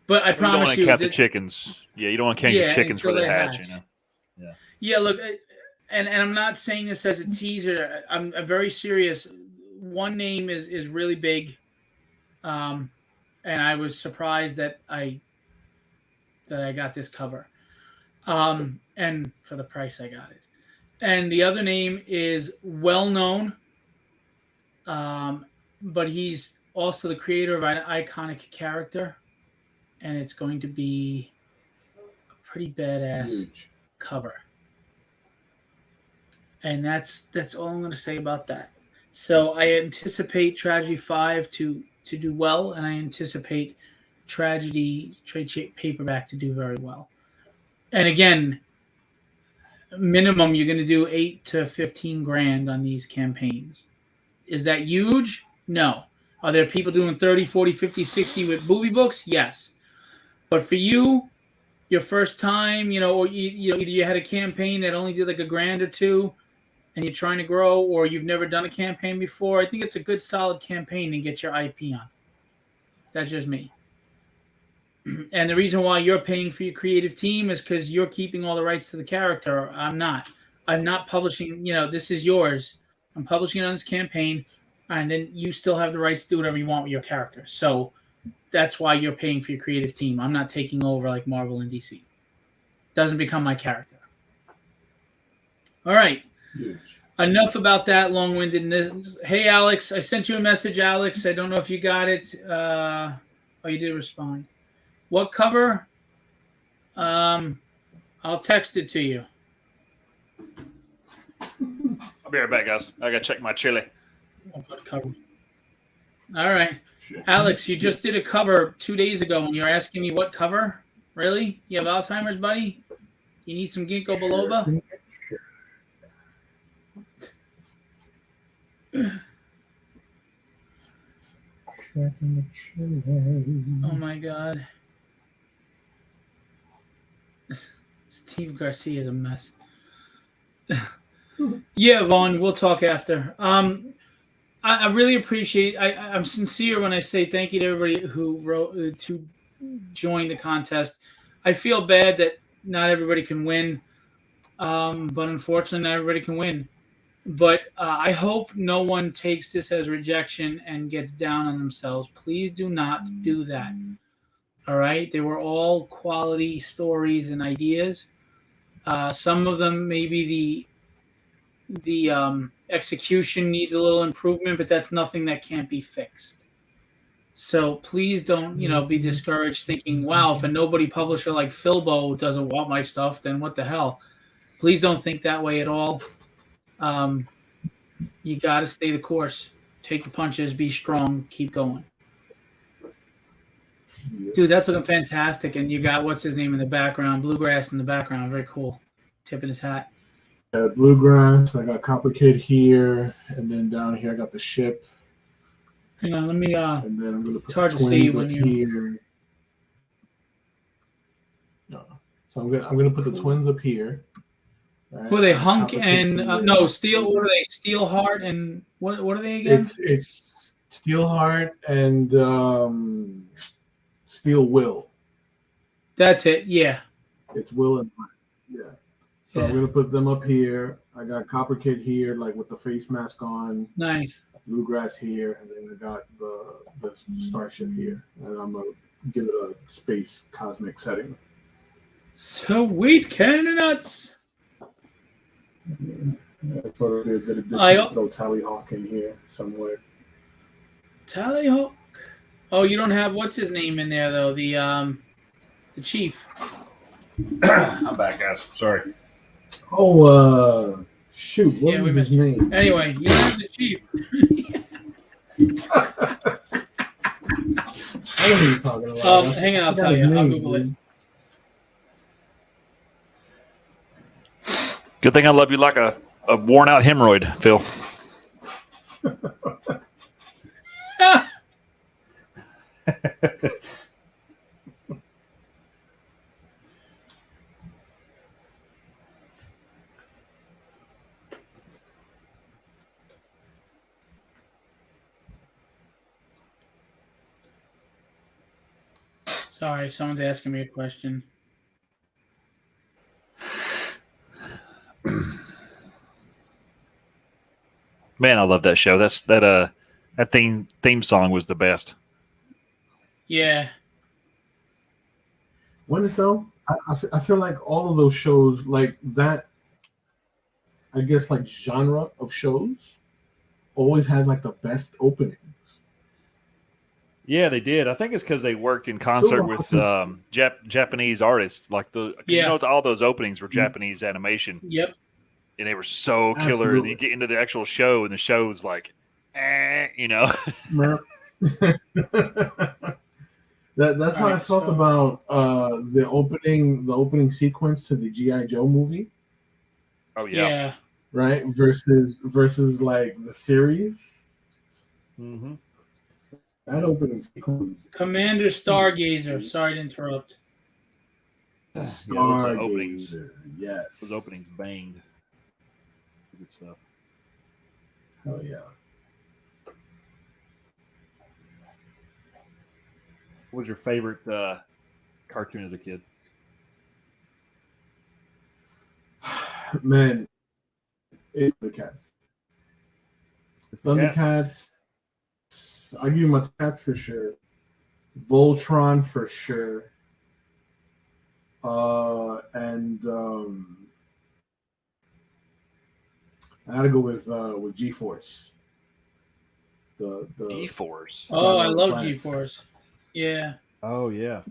But I promise you, you don't want to count the chickens. Yeah, you don't want to count your chickens for the hatch. Yeah. Look, and I'm not saying this as a teaser. I'm very serious. One name is really big, and I was surprised that I got this cover. And for the price I got it. And the other name is well known, but he's also the creator of an iconic character, and it's going to be a pretty badass cover. And that's all I'm going to say about that. So I anticipate Tragedy 5 to do well, and I anticipate Tragedy trade paperback to do very well. And again, minimum you're going to do 8 to 15 grand on these campaigns. Is that huge? No. Are there people doing 30, 40, 50, 60 with booby books? Yes. But for you, your first time, or either you had a campaign that only did like a grand or two and you're trying to grow, or you've never done a campaign before, I think it's a good solid campaign to get your IP on. That's just me. And the reason why you're paying for your creative team is because you're keeping all the rights to the character. I'm not. I'm not publishing, this is yours. I'm publishing it on this campaign, and then you still have the rights to do whatever you want with your character. So that's why you're paying for your creative team. I'm not taking over like Marvel and DC. Doesn't become my character. All right. Huge. Enough about that long-windedness. Hey, Alex, I sent you a message, Alex. I don't know if you got it. You did respond. What cover? I'll text it to you. I'll be right back, guys. I got to check my chili. What cover? All right. Alex, you just did a cover 2 days ago, and you're asking me what cover? Really? You have Alzheimer's, buddy? You need some ginkgo biloba? Oh, my God. Steve Garcia is a mess. Yeah, Vaughn, we'll talk after. I really appreciate. I'm sincere when I say thank you to everybody who wrote to join the contest. I feel bad that not everybody can win, but unfortunately, not everybody can win. But I hope no one takes this as rejection and gets down on themselves. Please do not do that. All right? They were all quality stories and ideas. Some of them maybe the execution needs a little improvement, but that's nothing that can't be fixed. So please don't, be discouraged thinking, wow, if a nobody publisher like Filbo doesn't want my stuff, then what the hell? Please don't think that way at all. You got to stay the course. Take the punches, be strong, keep going. Dude, that's looking fantastic. And you got, what's his name in the background? Bluegrass in the background. Very cool. Tipping his hat. Bluegrass. I got Copper Kid here. And then down here, I got the ship. Hang on, let me, and then I'm gonna put it's hard to see when you... Here. No. So I'm gonna put the twins up here. Right. Who are they? Hunk and no Steel. What are they? Steelheart and what are they again? It's Steelheart and Steel Will. That's it. Yeah. It's Will and yeah. So I'm gonna put them up here. I got Copper Kid here, like with the face mask on. Nice. Bluegrass here, and then I got the starship here, and I'm gonna give it a space cosmic setting. Sweet cannon nuts. I thought I throw Tallyhawk in here somewhere. Tallyhawk. Oh, you don't have what's his name in there though? The chief. I'm back, guys. Sorry. Oh, shoot! What was his name? Anyway, you have the chief. I don't know what you're talking about. Hang on, I'll tell you. I'll Google it. Good thing I love you like a worn out hemorrhoid, Phil. Sorry, someone's asking me a question. Man, I love that show. That theme song was the best. Yeah. When it though, I feel like all of those shows like that. I guess like genre of shows always has like the best openings. Yeah, they did. I think it's because they worked in concert with Japanese artists. Like all those openings were Japanese animation. Yep. And they were so killer. Absolutely. And you get into the actual show, and the show's like, That's how I felt about the opening sequence to the G.I. Joe movie. Oh yeah. Yeah. right? Versus like the series. Mm-hmm. That opening sequence. Commander Stargazer. Sorry to interrupt. Those openings. Stargazer, yes. Those openings banged. Good stuff. Hell yeah. What was your favorite cartoon as a kid? Man, it's the cats. Thundercats. I give you my cats for sure. Voltron for sure. And I gotta go with G-Force. The G-Force. Oh, I love G-Force. Yeah. Oh yeah.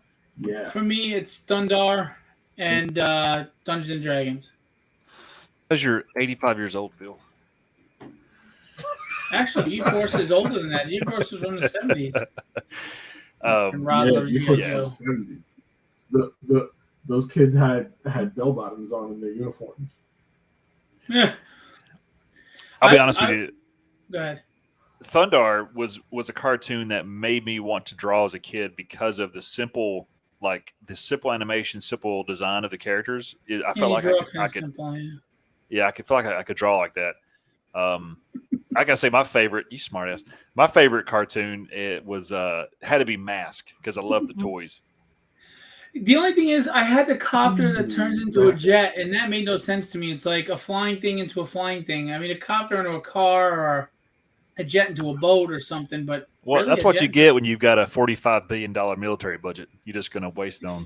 Yeah. For me, it's Thundar and Dungeons and Dragons. Because you're 85 years old, Phil. Actually, G-Force is older than that. G-Force was from the 70s. And Rod loves G-Force G.I. Joe. was the 70s. Those kids had bell bottoms on in their uniforms. Yeah. I'll be honest with you. Go ahead. Thundar was a cartoon that made me want to draw as a kid because of the simple animation, simple design of the characters. I felt like I could. Simple, yeah. Yeah, I could feel like I could draw like that. I gotta say, my favorite. You smartass. My favorite cartoon was had to be Mask because I love the toys. The only thing is, I had the copter that turns into a jet, and that made no sense to me. It's like a flying thing into a flying thing. I mean, a copter into a car, or a jet into a boat, or something. But well, really that's what you get when you've got a $45 billion military budget. You're just gonna waste it on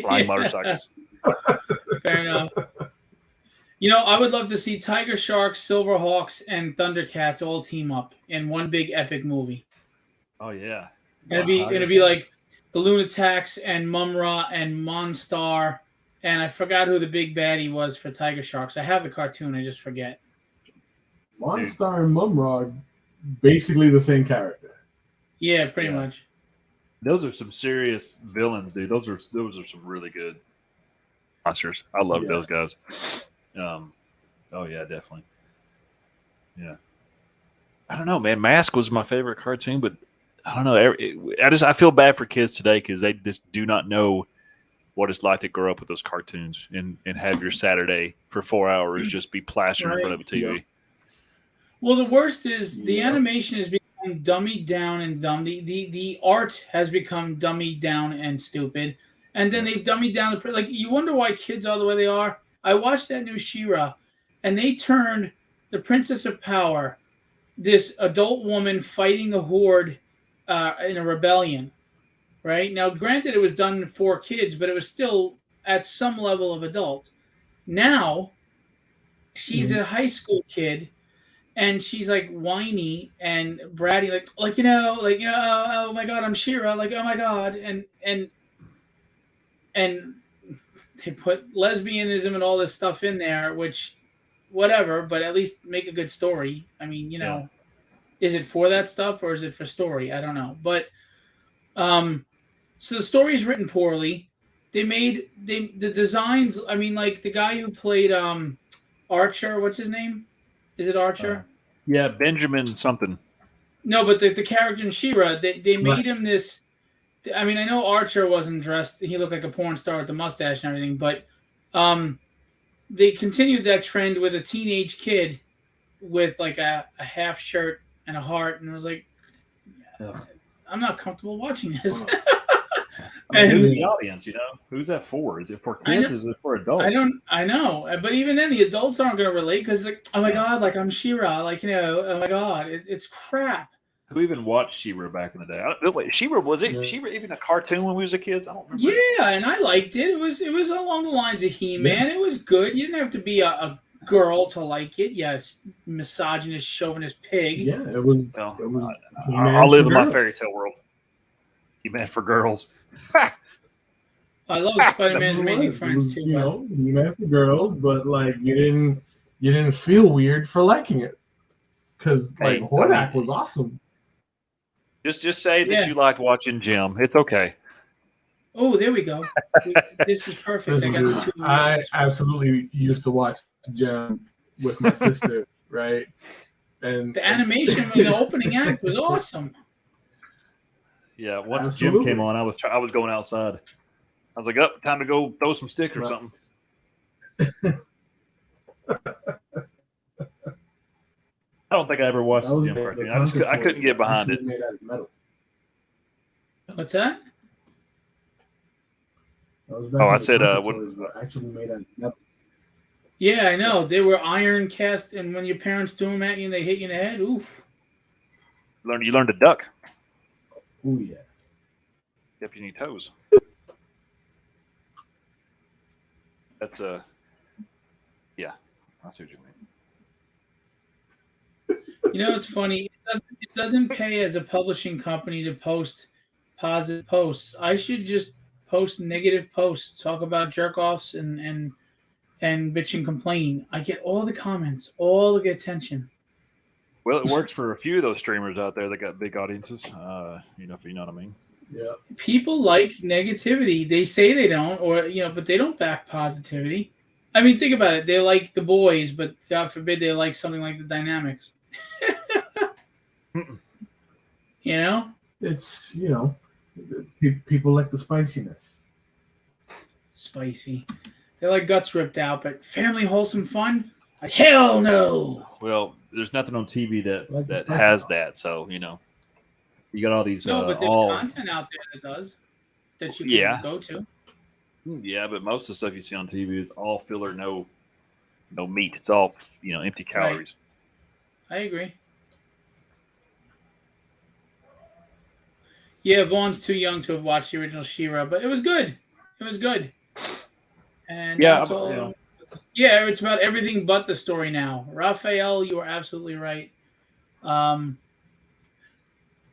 flying motorcycles. Fair enough. You know, I would love to see Tiger Sharks, Silverhawks, and Thundercats all team up in one big epic movie. Oh yeah, and it'd be like the Lunatics and Mumra and Monstar, and I forgot who the big baddie was for Tiger Sharks. I have the cartoon, I just forget. Monstar and Mumra, basically the same character. Yeah, pretty much. Those are some serious villains, dude. Those are some really good monsters. I love those guys. Oh yeah, definitely. Yeah. I don't know, man. Mask was my favorite cartoon, but I don't know. I feel bad for kids today because they just do not know what it's like to grow up with those cartoons and have your Saturday for 4 hours just be plastered in front of a TV. Yeah. Well, the worst is the animation has become dummied down and dumb. The art has become dummied down and stupid, and then they've dummied down the like. You wonder why kids are the way they are. I watched that new She-Ra, and they turned the Princess of Power, this adult woman fighting the Horde in a rebellion, right? Now, granted, it was done for kids, but it was still at some level of adult. Now, she's a high school kid, and she's like whiny and bratty, oh my God, I'm She-Ra, like, oh my God, and they put lesbianism and all this stuff in there, which, whatever, but at least make a good story. I mean, is it for that stuff or is it for story? I don't know. But so the story is written poorly. The designs. I mean, like the guy who played Archer. What's his name? Is it Archer? Yeah, Benjamin something. No, but the character in She-Ra, they made him this. I mean, I know Archer wasn't dressed. He looked like a porn star with the mustache and everything, but they continued that trend with a teenage kid with like a half shirt and a heart, and I was like, I'm not comfortable watching this. I mean, who's the audience? Who's that for? Is it for kids? Is it for adults? I know, but even then, the adults aren't going to relate because, like, oh my God, like I'm She-Ra, like oh my God, it's crap. Who even watched She-Ra back in the day? She-Ra She-Ra even a cartoon when we was kids? I don't remember. Yeah, and I liked it. It was along the lines of He-Man. Yeah. It was good. You didn't have to be a girl to like it. Yes, misogynist, chauvinist pig. Yeah, it was. I'll live in my fairy tale world. He-Man for girls. I love Spider-Man's Amazing Friends too. He-Man for girls, but like you didn't feel weird for liking it because Hordak was awesome. Just say that you liked watching Jim. It's okay. Oh, there we go. This is perfect. I absolutely used to watch Jam with my sister, right? And the animation in the opening act was awesome. Yeah, once Absolutely. Jim came on, I was going outside. I was like, "Oh, time to go throw some sticks or something." I don't think I ever watched the Jim cartoon. I couldn't get behind it. Made out of metal. What's that? I said were actually made out of metal. Yeah, I know. They were iron cast, and when your parents threw them at you and they hit you in the head, oof. You learned to duck. Oh yeah. Kept you on your toes. That's yeah. I see what you mean. You know, it's funny. It doesn't pay as a publishing company to post positive posts. I should just post negative posts, talk about jerk offs and bitch and complain. I get all the comments, all the attention. Well, it works for a few of those streamers out there that got big audiences. If you know what I mean. Yeah. People like negativity. They say they don't, but they don't back positivity. I mean, think about it. They like the boys, but God forbid they like something like the Dynamics. You know? It's, people like the spiciness. Spicy. They like guts ripped out, but family wholesome fun? Hell no. Well, there's nothing on TV that has that, so you got all these. No, but there's content out there that does that you can go to. Yeah, but most of the stuff you see on TV is all filler, no meat. It's all empty calories. Right. I agree. Yeah, Vaughn's too young to have watched the original She-Ra, but it was good. It was good. And it's about everything but the story now. Raphael, you are absolutely right. All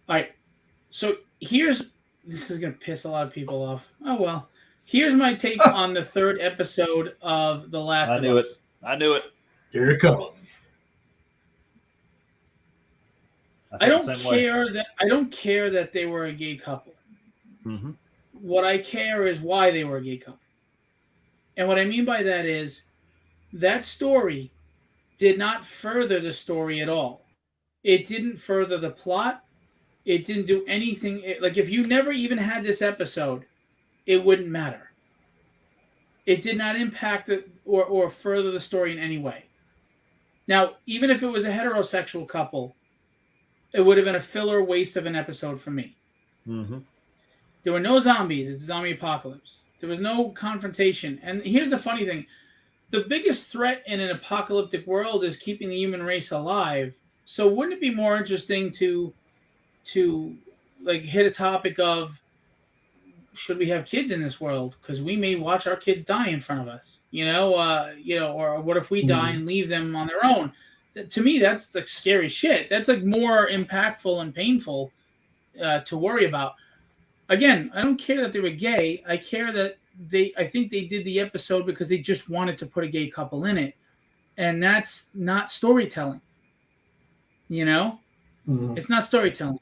right. So this is going to piss a lot of people off. Oh, well. Here's my take on the third episode of The Last of Us. I knew it. Here it comes. I don't care that they were a gay couple. Mm-hmm. What I care is why they were a gay couple. And what I mean by that is that story did not further the story at all. It didn't further the plot. It didn't do anything. Like, if you never even had this episode, it wouldn't matter. It did not impact it or further the story in any way. Now, even if it was a heterosexual couple, it would have been a filler waste of an episode for me. Mm-hmm. There were no zombies. It's a zombie apocalypse. There was no confrontation. And here's the funny thing. The biggest threat in an apocalyptic world is keeping the human race alive. So wouldn't it be more interesting to hit a topic of, should we have kids in this world? Because we may watch our kids die in front of us, or what if we die and leave them on their own? To me, that's like scary shit. That's like more impactful and painful to worry about. Again, I don't care that they were gay. I care that I think they did the episode because they just wanted to put a gay couple in it. And that's not storytelling. It's not storytelling.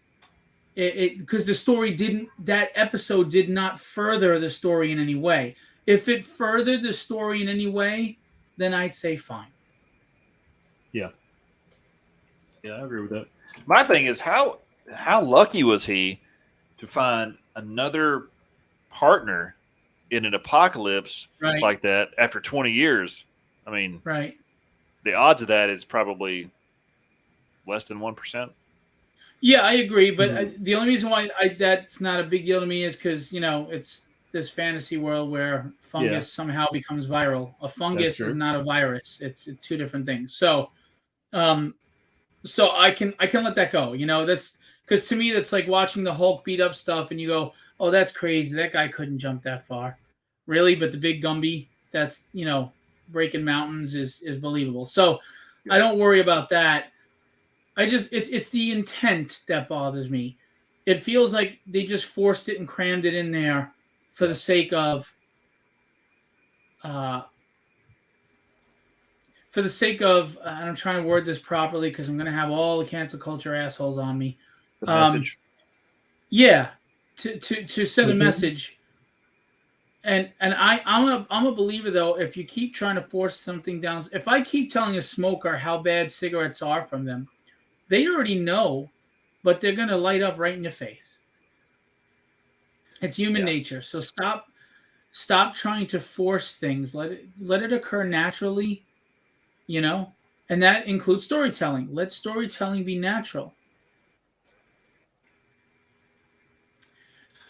Because that episode did not further the story in any way. If it furthered the story in any way, then I'd say fine. Yeah. Yeah, I agree with that. My thing is, how lucky was he to find another partner in an apocalypse like that after 20 years? I mean, the odds of that is probably less than 1%. Yeah, I agree. But the only reason why that's not a big deal to me is because, it's this fantasy world where fungus somehow becomes viral. A fungus is not a virus. It's two different things. So, I can let that go. That's because to me, that's like watching the Hulk beat up stuff and you go, oh, that's crazy. That guy couldn't jump that far. Really? But the big Gumby that's, breaking mountains is believable. So I don't worry about that. It's the intent that bothers me. It feels like they just forced it and crammed it in there for the sake of, and I'm trying to word this properly because I'm going to have all the cancel culture assholes on me. The message. Yeah, to send a message. I'm a believer though. If you keep trying to force something down, if I keep telling a smoker how bad cigarettes are from them, they already know, but they're gonna light up right in your face. It's human nature. So stop trying to force things. Let it occur naturally, and that includes storytelling. Let storytelling be natural.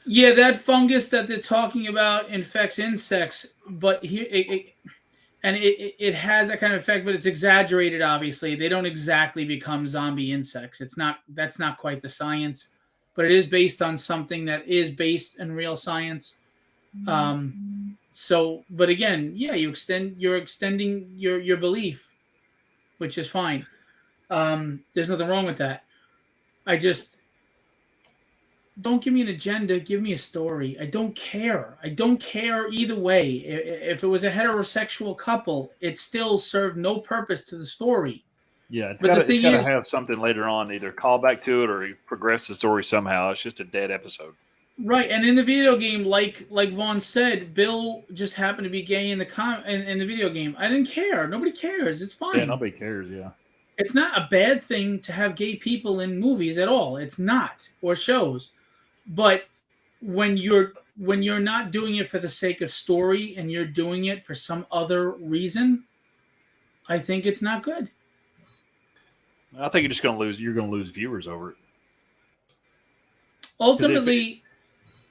Yeah, that fungus that they're talking about infects insects, but here it has that kind of effect, but it's exaggerated. Obviously, they don't exactly become zombie insects. That's not quite the science, but it is based on something that is based in real science. So, but again, yeah, you're extending your belief, which is fine. There's nothing wrong with that. I just don't give me an agenda. Give me a story. I don't care. I don't care either way. If it was a heterosexual couple, it still served no purpose to the story. Yeah, it's got to have something later on, either call back to it or progress the story somehow. It's just a dead episode. Right, and in the video game, like Vaughn said, Bill just happened to be gay in the video game. I didn't care. Nobody cares. It's fine. Yeah, nobody cares. Yeah, it's not a bad thing to have gay people in movies at all. It's not, or shows. But when you're not doing it for the sake of story and you're doing it for some other reason, I think it's not good. I think you're just going to lose. You're going to lose viewers over it. Ultimately,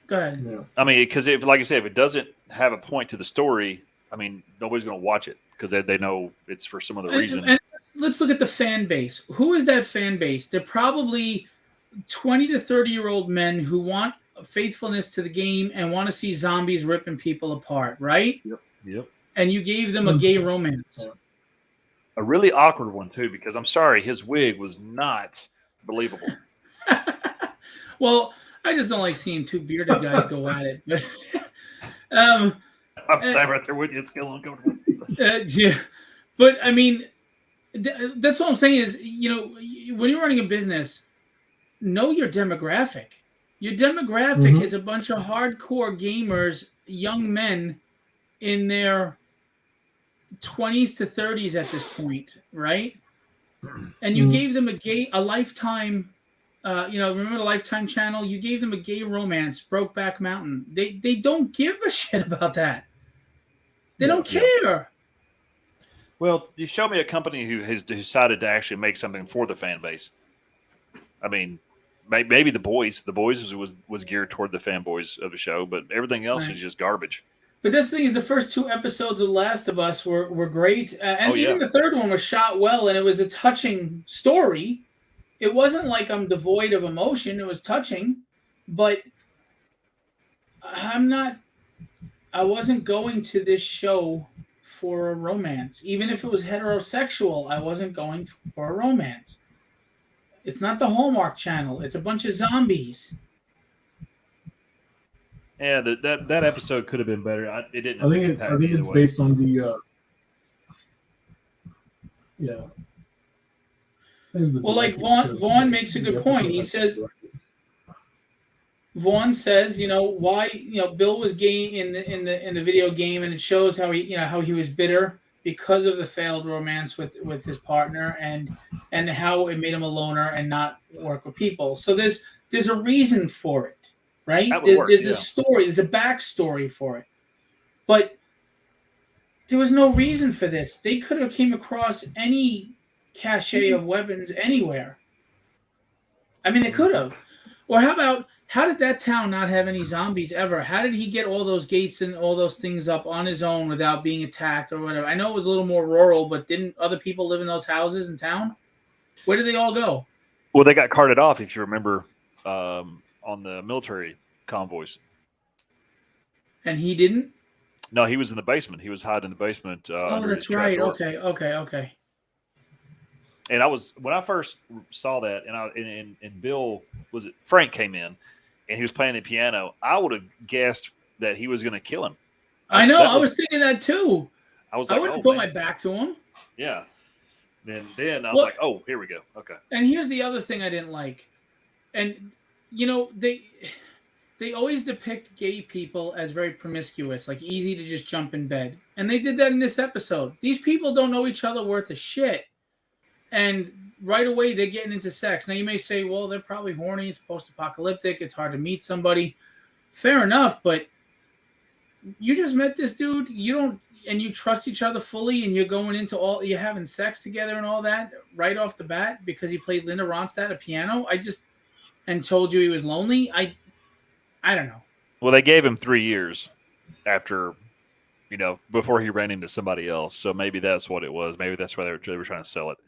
go ahead. Yeah. I mean, because like I said, if it doesn't have a point to the story, I mean, nobody's going to watch it because they know it's for some other reason. And let's look at the fan base. Who is that fan base? They're probably 20 to 30-year-old men who want faithfulness to the game and want to see zombies ripping people apart, right? Yep. And you gave them a gay romance. A really awkward one, too, because I'm sorry, his wig was not believable. Well, I just don't like seeing two bearded guys go at it. But, I'm sorry right there with you. It's still uncomfortable. Yeah. But, I mean, that's what I'm saying is, when you're running a business, know your demographic. Your demographic is a bunch of hardcore gamers, young men in their 20s to 30s at this point, right? And you gave them a Lifetime, remember the Lifetime channel? You gave them a gay romance, Brokeback Mountain. They don't give a shit about that. They don't care. Well, you show me a company who has decided to actually make something for the fan base. I mean, maybe The Boys. The Boys was geared toward the fanboys of the show, but everything else is just garbage. But this thing is, the first two episodes of The Last of Us were great. Even the third one was shot well, and it was a touching story. It wasn't like I'm devoid of emotion. It was touching. But I wasn't going to this show for a romance. Even if it was heterosexual, I wasn't going for a romance. It's not the Hallmark Channel. It's a bunch of zombies. Yeah, that episode could have been better. It didn't. I think it's based on the. Well, like Vaughn makes a good point. He says, Vaughn says, why Bill was gay in the video game, and it shows how he was bitter because of the failed romance with his partner, and how it made him a loner and not work with people. So there's a reason for it, right? There's a story, there's a backstory for it. But there was no reason for this. They could have came across any cache of weapons anywhere. I mean, they could have. Or how did that town not have any zombies ever? How did he get all those gates and all those things up on his own without being attacked or whatever? I know it was a little more rural, but didn't other people live in those houses in town? Where did they all go? Well, they got carted off, if you remember, on the military convoys. And he didn't? No, he was in the basement. He was hiding in the basement. Oh, that's right. Okay. And when I first saw that, and Bill, Frank came in, and he was playing the piano. I would have guessed that he was going to kill him. I was thinking that too. I was like, wouldn't put my back to him. Yeah. Then I was like, oh, here we go. Okay. And here's the other thing I didn't like, and they always depict gay people as very promiscuous, like easy to just jump in bed. And they did that in this episode. These people don't know each other worth a shit. And right away, they're getting into sex. Now, you may say, well, they're probably horny. It's post-apocalyptic. It's hard to meet somebody. Fair enough, but you just met this dude. And you trust each other fully, and you're having sex together and all that right off the bat because he played Linda Ronstadt a piano. And told you he was lonely. I don't know. Well, they gave him 3 years after, before he ran into somebody else. So maybe that's what it was. Maybe that's why they were trying to sell it.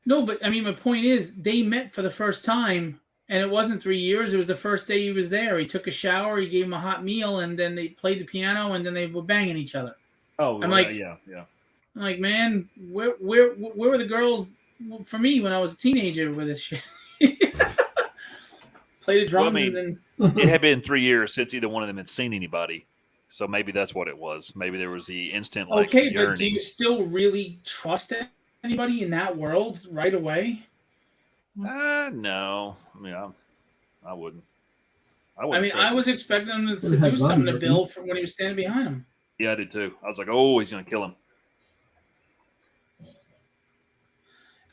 No, but I mean, my point is, they met for the first time, and it wasn't 3 years. It was the first day he was there. He took a shower, he gave him a hot meal, and then they played the piano, and then they were banging each other. Oh, I'm like, yeah. I'm like, man, where were the girls for me when I was a teenager with this shit? Play the drums, and then it had been 3 years since either one of them had seen anybody. So maybe that's what it was. Maybe there was the instant okay, yearning. but do you still really trust anybody in that world right away? No. I mean, I wouldn't. I was expecting him to do something to Bill from when he was standing behind him. Yeah, I did too. I was like, oh, he's going to kill him.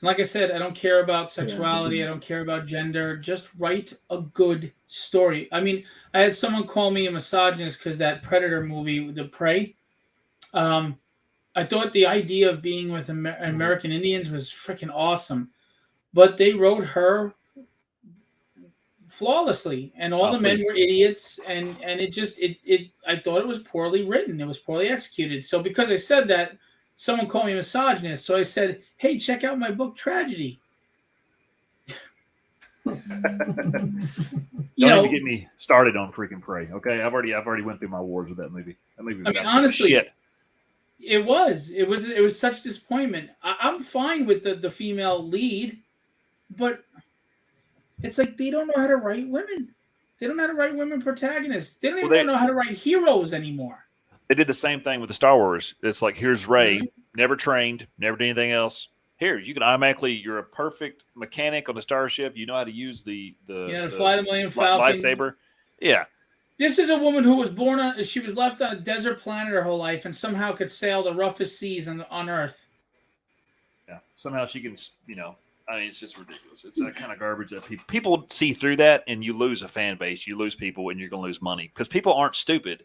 Like I said, I don't care about sexuality. I don't care about gender. Just write a good story. I mean, I had someone call me a misogynist because that Predator movie, The Prey. I thought the idea of being with American Indians was freaking awesome. But they wrote her flawlessly, and all the men were idiots, and I thought it was poorly written. It was poorly executed. So because I said that, someone called me a misogynist. So I said, hey, check out my book, Tragedy. Don't even get me started on freaking Prey. Okay, I've already went through my wars with that movie. That movie was honestly, shit. It was such disappointment. I'm fine with the female lead, but it's like they don't know how to write women. They don't know how to write women protagonists. They don't even know how to write heroes anymore. They did the same thing with the Star Wars. It's like, here's Rey, never trained, never did anything else. Here, you can you're a perfect mechanic on the starship. You know how to use the fly the Millennium Falcon lightsaber. Yeah. This is a woman who was she was left on a desert planet her whole life and somehow could sail the roughest seas on Earth. Yeah. Somehow she can, it's just ridiculous. It's that kind of garbage that people see through that, and you lose a fan base. You lose people, and you're going to lose money because people aren't stupid.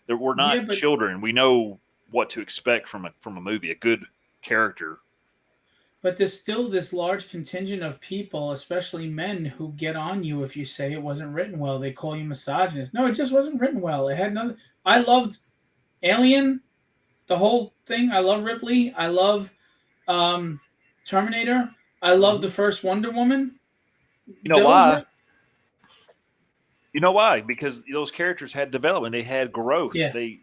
We're not children. We know what to expect from a movie, a good character. But there's still this large contingent of people, especially men, who get on you if you say it wasn't written well. They call you misogynist. No, it just wasn't written well. It had none. I loved Alien, the whole thing. I love Ripley. I love Terminator. I love the first Wonder Woman. You know why? You know why? Because those characters had development. They had growth. Yeah. They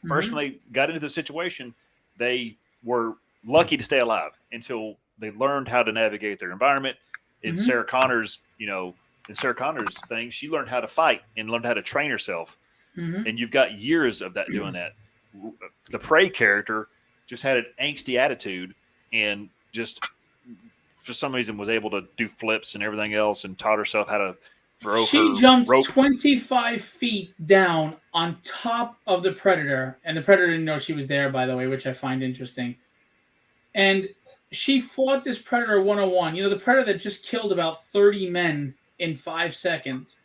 first, when they got into the situation, they were lucky to stay alive until they learned how to navigate their environment. In Sarah Connor's, thing, she learned how to fight and learned how to train herself. And you've got years of that doing that. The Prey character just had an angsty attitude and just for some reason was able to do flips and everything else and taught herself how to throw. She jumped 25 feet down on top of the Predator, and the Predator didn't know she was there, by the way, which I find interesting. And she fought this Predator one-on-one. The Predator that just killed about 30 men in 5 seconds.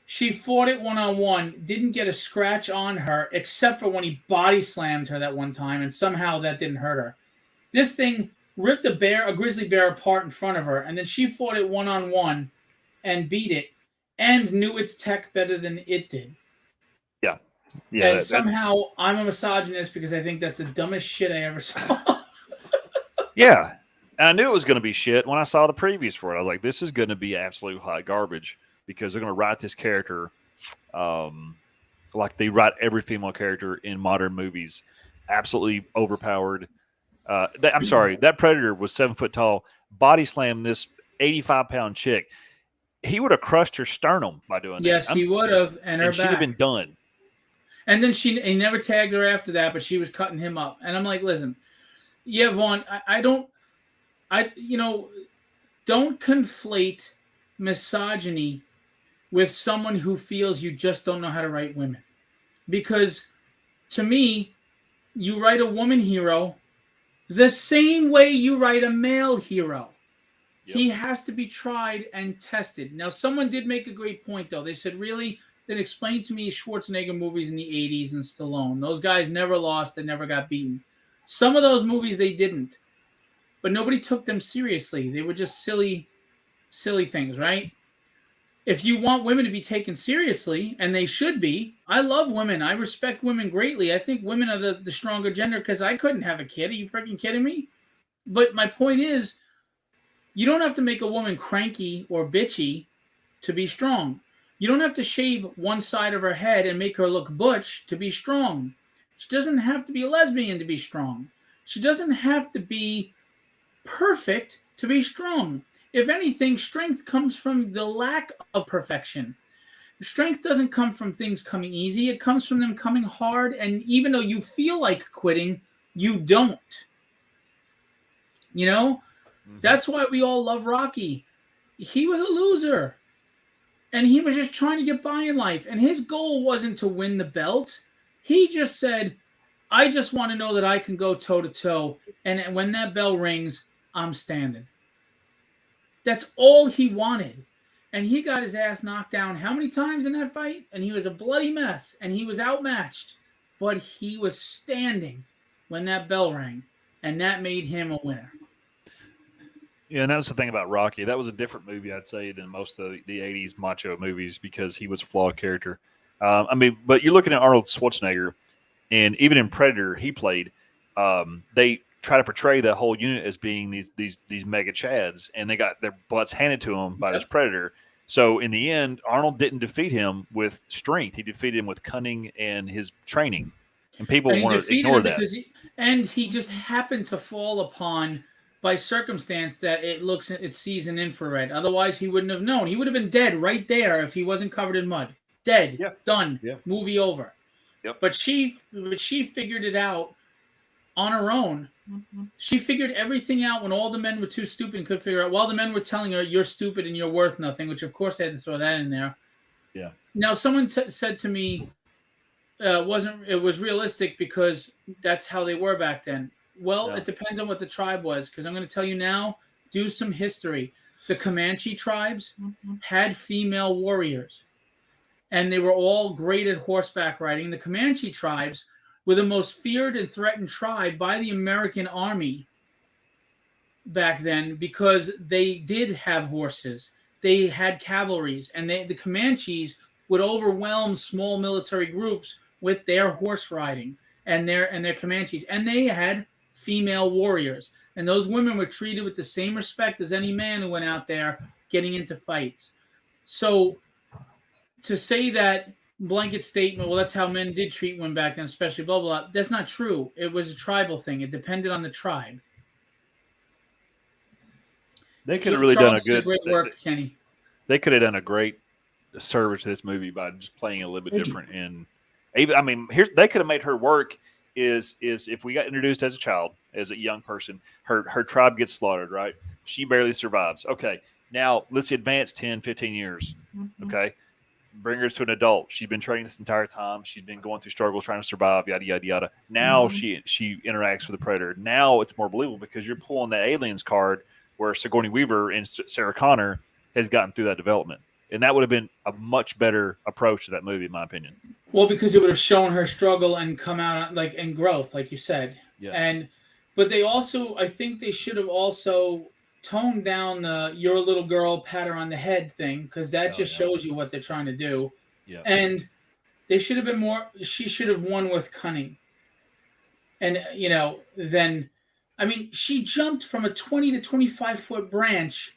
She fought it one-on-one, didn't get a scratch on her, except for when he body slammed her that one time, and somehow that didn't hurt her. This thing ripped a grizzly bear apart in front of her, and then she fought it one-on-one and beat it, and knew its tech better than it did. Yeah. And somehow I'm a misogynist because I think that's the dumbest shit I ever saw. Yeah. And I knew it was going to be shit when I saw the previews for it. I was like, this is going to be absolute hot garbage because they're going to write this character like they write every female character in modern movies. Absolutely overpowered. I'm sorry, that Predator was 7 foot tall, body slammed this 85-pound chick. He would have crushed her sternum by doing that. Yes, he would have, and her back. She'd have been done. And then he never tagged her after that, but she was cutting him up. And I'm like, listen, yeah, Vaughn, don't conflate misogyny with someone who feels you just don't know how to write women. Because to me, you write a woman hero the same way you write a male hero. Yep. He has to be tried and tested. Now, someone did make a great point, though. They said, really, then explain to me Schwarzenegger movies in the 80s and Stallone. Those guys never lost and never got beaten. Some of those movies they didn't. But nobody took them seriously. They were just silly things, right? If you want women to be taken seriously, and they should be, I love women. I respect women greatly. I think women are the stronger gender because I couldn't have a kid. Are you freaking kidding me? But my point is, you don't have to make a woman cranky or bitchy to be strong. You don't have to shave one side of her head and make her look butch to be strong. She doesn't have to be a lesbian to be strong. She doesn't have to be perfect to be strong. If anything, strength comes from the lack of perfection. Strength doesn't come from things coming easy. It comes from them coming hard. And even though you feel like quitting, you don't. You know? That's why we all love Rocky. He was a loser. And he was just trying to get by in life. And his goal wasn't to win the belt. He just said, I just want to know that I can go toe-to-toe. And when that bell rings, I'm standing. That's all he wanted. And he got his ass knocked down how many times in that fight? And he was a bloody mess. And he was outmatched. But he was standing when that bell rang. And that made him a winner. Yeah, and that was the thing about Rocky. That was a different movie, I'd say, than most of the 80s macho movies because he was a flawed character. But you're looking at Arnold Schwarzenegger, and even in Predator, he played. They try to portray that whole unit as being these mega chads, and they got their butts handed to them by this Predator. So in the end, Arnold didn't defeat him with strength. He defeated him with cunning and his training. And people want to ignore that. He just happened to fall upon by circumstance that it sees in infrared. Otherwise, he wouldn't have known. He would have been dead right there if he wasn't covered in mud. Dead. Yeah. Done. Yeah. Movie over. Yep. But she figured it out on her own. Mm-hmm. She figured everything out when all the men were too stupid and couldn't figure out. While the men were telling her, you're stupid and you're worth nothing, which of course they had to throw that in there. Yeah. Now, someone said to me, it was realistic because that's how they were back then. Well, It depends on what the tribe was, because I'm going to tell you now, do some history. The Comanche tribes had female warriors, and they were all great at horseback riding. The Comanche tribes were the most feared and threatened tribe by the American army back then because they did have horses. They had cavalries, and the Comanches would overwhelm small military groups with their horse riding and their Comanches, and they had female warriors, and those women were treated with the same respect as any man who went out there getting into fights. So to say that blanket statement, well, that's how men did treat women back then, especially blah, blah, blah, that's not true. It was a tribal thing. It depended on the tribe. They could have really done a good great work, Kenny. They could have done a great service to this movie by just playing it a little bit different. And they could have made her work is if we got introduced as a child, as a young person, her tribe gets slaughtered, right? She barely survives. Okay, now let's advance 10, 15 years. Okay, bring her to an adult. She's been training this entire time. She's been going through struggles, trying to survive, yada, yada, yada. Now she interacts with the Predator. Now it's more believable because you're pulling the Aliens card where Sigourney Weaver and Sarah Connor has gotten through that development. And that would have been a much better approach to that movie, in my opinion. Well, because it would have shown her struggle and come out and growth, like you said. Yeah. But they also, I think they should have also toned down the "you're a little girl, pat her on the head" thing, because that shows you what they're trying to do. Yeah. And they should have been more. She should have won with cunning. And she jumped from a 20 to 25 foot branch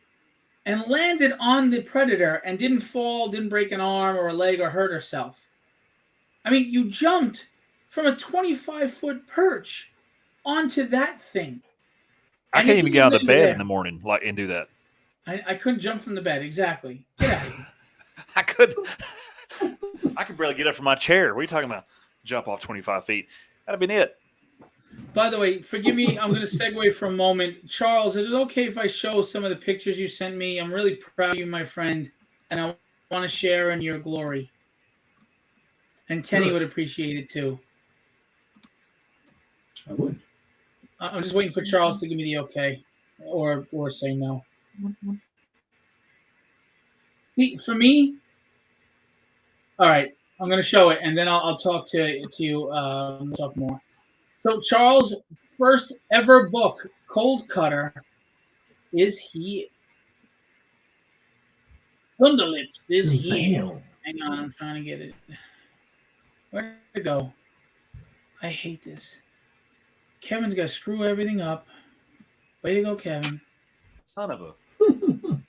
and landed on the Predator and didn't fall, didn't break an arm or a leg or hurt herself. You jumped from a 25-foot perch onto that thing. I can't even get out of the bed in the morning and do that. I couldn't jump from the bed, exactly. Get out of here. I could barely get up from my chair. What are you talking about? Jump off 25 feet. That'd have been it. By the way, forgive me, I'm going to segue for a moment. Charles, is it okay if I show some of the pictures you sent me? I'm really proud of you, my friend, and I want to share in your glory. And Kenny Sure. would appreciate it too. I would. I'm just waiting for Charles to give me the okay, or say no. See, for me, all right, I'm going to show it, and then I'll talk to you. Talk more. So Charles' first ever book, Cold Cutter, is here. Thunderlips is here. Shazam. Hang on, I'm trying to get it. Where'd it go? I hate this. Kevin's got to screw everything up. Way to go, Kevin. Son of a. All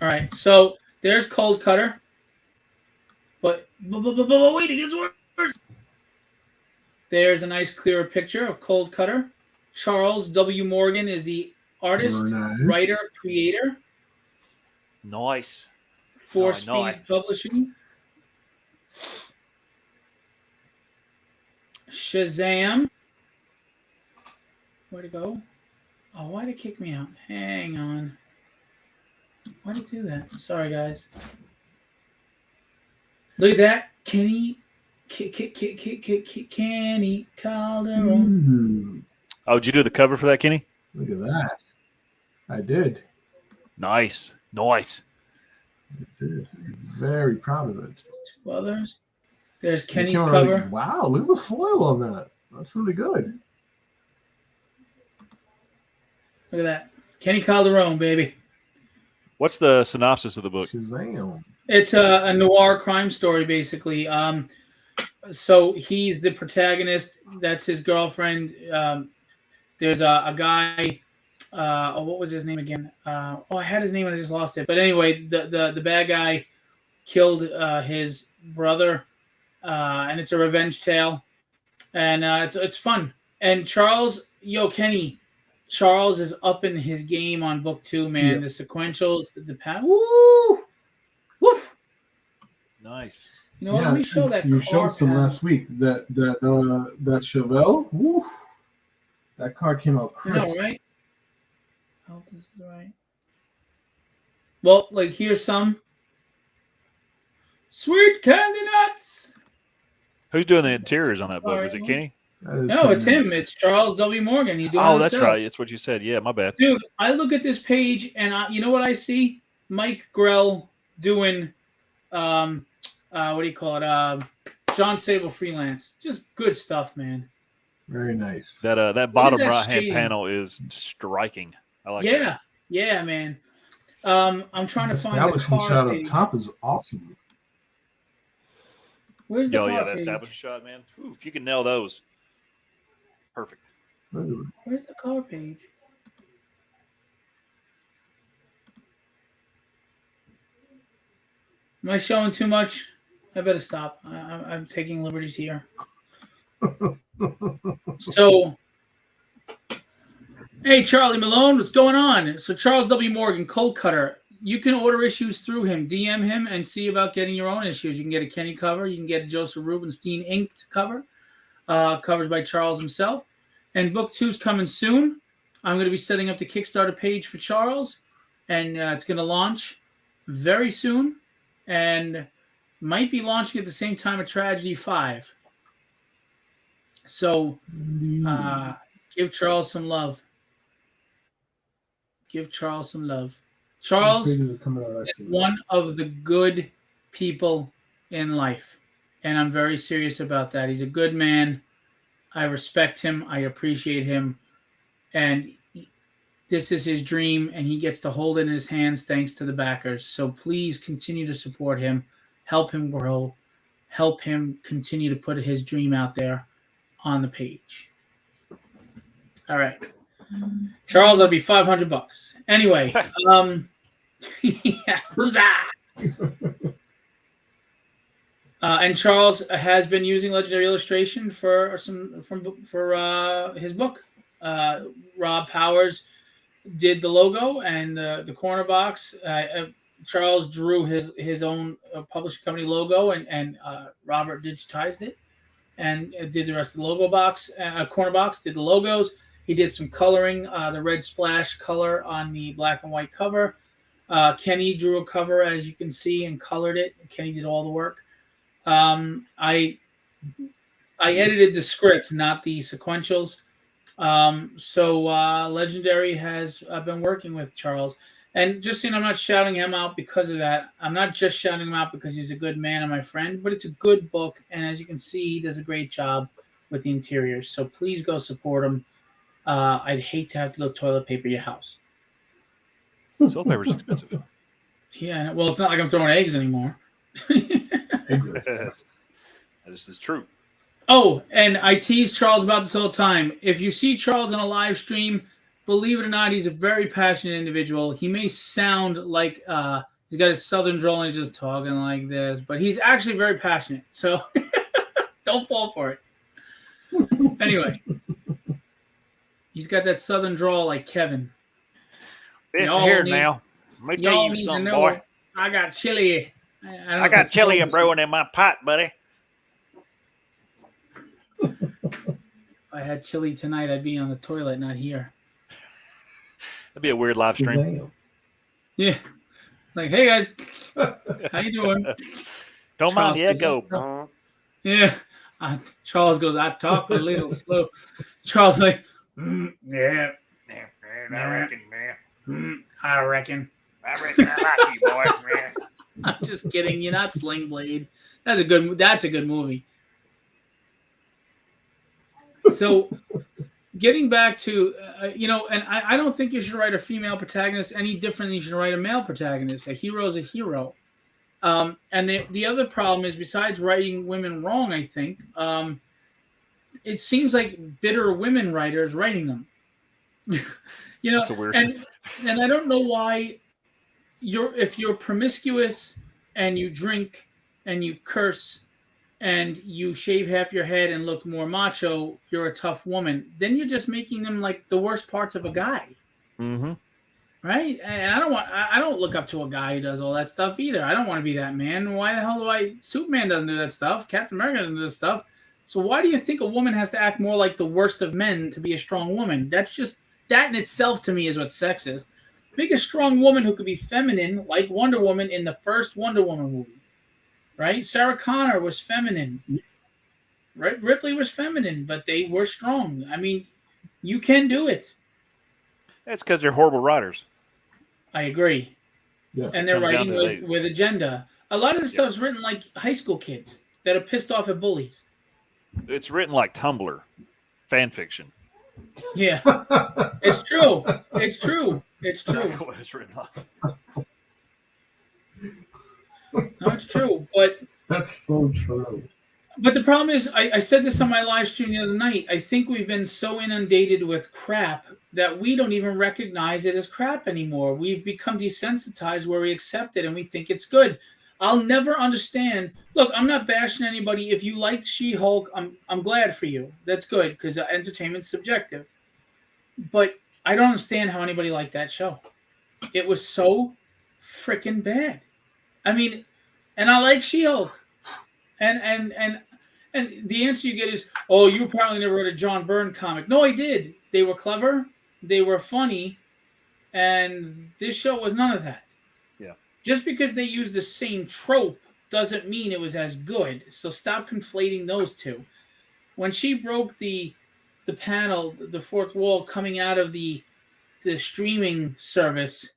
right, so there's Cold Cutter. But wait, it gets worse. There's a nice clearer picture of Cold Cutter. Charles W. Morgan is the artist, Nice. writer, creator. Nice. For Oh, I know Speed Publishing. Shazam. Where'd it go? Oh, why'd it kick me out? Hang on. Why'd it do that? Sorry, guys. Look at that. Kenny Calderon. Oh, did you do the cover for that, Kenny? Look at that. I did. Nice. Nice. Very proud of it. Two others. There's It Kenny's came out cover. really- wow, look at the foil on that. That's really good. Look at that. Kenny Calderon, baby. What's the synopsis of the book? Shazam. It's a noir crime story, basically. So he's the protagonist. That's his girlfriend. There's a guy. What was his name again? I had his name and I just lost it. But anyway, the bad guy killed his brother, and it's a revenge tale, and it's fun. And Kenny. Charles is upping his game on book 2, man. Yeah. The sequentials, woo, woo. Nice. You know what? Let me show that. You car showed some panel. last week. That Chevelle. Woo, that car came out You crisp. know, right? I hope this is right. Well, like here's some sweet candy nuts. Who's doing the interiors on that book? Sorry. Is it Kenny? That is No, pretty it's him. nice. It's Charles W. Morgan. He's doing it Oh, that's himself. right. That's what you said. Yeah, my bad. Dude, I look at this page and you know what I see? Mike Grell doing, what do you call it? John Sable freelance. Just good stuff, man. Very nice. That bottom that right hand shading. panel is striking. I like Yeah, that. yeah, man. I'm trying to The find the establishment car shot page. up top is awesome. Where's the Oh, car yeah, that page? establishment shot, man. Ooh, if you can nail those, perfect. Where's the car page? Am I showing too much? I better stop. I'm taking liberties here. So, hey, Charlie Malone, what's going on? So, Charles W. Morgan, Cold Cutter. You can order issues through him. DM him and see about getting your own issues. You can get a Kenny cover. You can get a Joseph Rubinstein inked cover. Covers by Charles himself. And book 2's coming soon. I'm going to be setting up the Kickstarter page for Charles. And it's going to launch very soon. And might be launching at the same time of Tragedy 5. So give Charles some love. Give Charles some love. Charles is one of the good people in life. And I'm very serious about that. He's a good man. I respect him. I appreciate him. And this is his dream, and he gets to hold it in his hands thanks to the backers. So please continue to support him. Help him grow. Help him continue to put his dream out there on the page. All right. Charles, that'll be $500. Anyway, yeah, huzzah! And Charles has been using Legendary Illustration for his book. Rob Powers did the logo and the corner box. Charles drew his own publishing company logo, and Robert digitized it and did the rest of the logo box. Corner box did the logos. He did some coloring, the red splash color on the black and white cover. Kenny drew a cover, as you can see, and colored it. Kenny did all the work. I edited the script, not the sequentials. So Legendary has been working with Charles. And just so you know, I'm not shouting him out because of that. I'm not just shouting him out because he's a good man and my friend, but it's a good book. And as you can see, he does a great job with the interiors. So please go support him. I'd hate to have to go toilet paper your house. Toilet paper's expensive. Yeah, well, it's not like I'm throwing eggs anymore. This is true. Oh, and I tease Charles about this all the time. If you see Charles on a live stream, believe it or not, he's a very passionate individual. He may sound like he's got a southern drawl and he's just talking like this, but he's actually very passionate. So don't fall for it. Anyway, he's got that southern drawl like Kevin. It's here now. Let me tell you something, boy. I got chili. I got chili brewing in my pot, buddy. If I had chili tonight, I'd be on the toilet, not here. That'd be a weird live stream. Yeah. Like, hey, guys. How you doing? Don't mind the echo. Yeah. Charles goes, I talk a little slow. Charles like, yeah. I reckon, man. I reckon. I reckon I like you, boy. Man. I'm just kidding. You're not Sling Blade. That's a good movie. So, getting back to, and I don't think you should write a female protagonist any different than you should write a male protagonist. A hero is a hero. And the other problem is, besides writing women wrong, I think, it seems like bitter women writers writing them. That's a weird and I don't know why if you're promiscuous and you drink and you curse and you shave half your head and look more macho, you're a tough woman. Then you're just making them like the worst parts of a guy. Mm-hmm. Right? And I don't look up to a guy who does all that stuff either. I don't want to be that man. Why the hell Superman doesn't do that stuff. Captain America doesn't do this stuff. So why do you think a woman has to act more like the worst of men to be a strong woman? That in itself to me is what sex is. Make a strong woman who could be feminine, like Wonder Woman in the first Wonder Woman movie. Right? Sarah Connor was feminine. Right? Ripley was feminine, but they were strong. I mean, you can do it. It's because they're horrible writers. I agree. Yeah. And they're writing with agenda. A lot of the stuff's written like high school kids that are pissed off at bullies. It's written like Tumblr fan fiction. Yeah. It's true. It's true. It's true. What it's written like. No, it's true. But That's so true. But the problem is, I said this on my live stream the other night, I think we've been so inundated with crap that we don't even recognize it as crap anymore. We've become desensitized where we accept it and we think it's good. I'll never understand. Look, I'm not bashing anybody. If you liked She-Hulk, I'm glad for you. That's good because entertainment's subjective. But I don't understand how anybody liked that show. It was so freaking bad. I mean, and I like She-Hulk. And the answer you get is, oh, you apparently never read a John Byrne comic. No, I did. They were clever. They were funny. And this show was none of that. Yeah. Just because they used the same trope doesn't mean it was as good. So stop conflating those two. When she broke the panel, the fourth wall coming out of the streaming service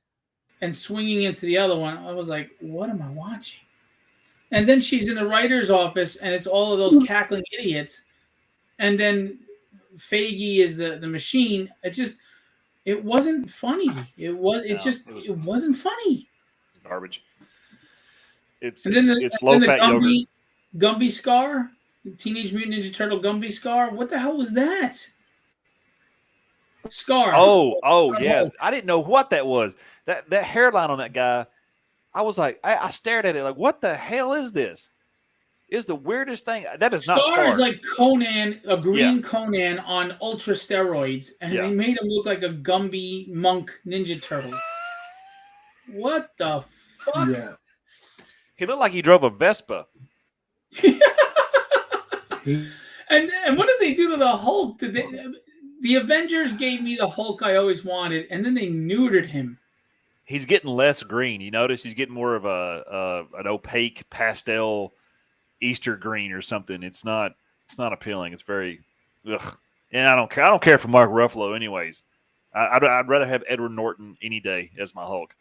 and swinging into the other one, I was like, what am I watching? And then she's in the writer's office, and it's all of those cackling idiots. And then Feige is the machine. It wasn't funny. It wasn't funny. Garbage. It's Then low fat yogurt. Gumby Scar, Teenage Mutant Ninja Turtle Gumby Scar. What the hell was that? Scar. Oh yeah. I didn't know what that was. That hairline on that guy. I was like, I stared at it like, what the hell is this? It's the weirdest thing. That is not Scar. Scar is like Conan, a green Conan on ultra steroids, and they made him look like a Gumby monk Ninja Turtle. What the fuck? Yeah. He looked like he drove a Vespa. And what did they do to the Hulk? The Avengers gave me the Hulk I always wanted, and then they neutered him. he's getting less green. You notice he's getting more of an opaque pastel Easter green or something. It's not appealing. It's very ugh. And I don't care for Mark Ruffalo anyways. I'd rather have Edward Norton any day as my Hulk.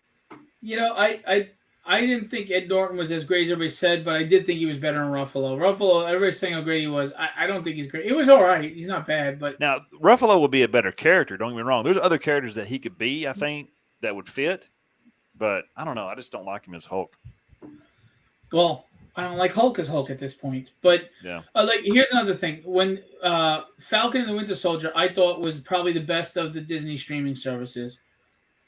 You know, I didn't think Ed Norton was as great as everybody said, but I did think he was better than Ruffalo. Ruffalo, everybody's saying how great he was. I don't think he's great. He was all right. He's not bad, but now Ruffalo will be a better character. Don't get me wrong. There's other characters that he could be, I think, that would fit. But I don't know. I just don't like him as Hulk. Well, I don't like Hulk as Hulk at this point. But yeah, like here's another thing. When Falcon and the Winter Soldier, I thought was probably the best of the Disney streaming services.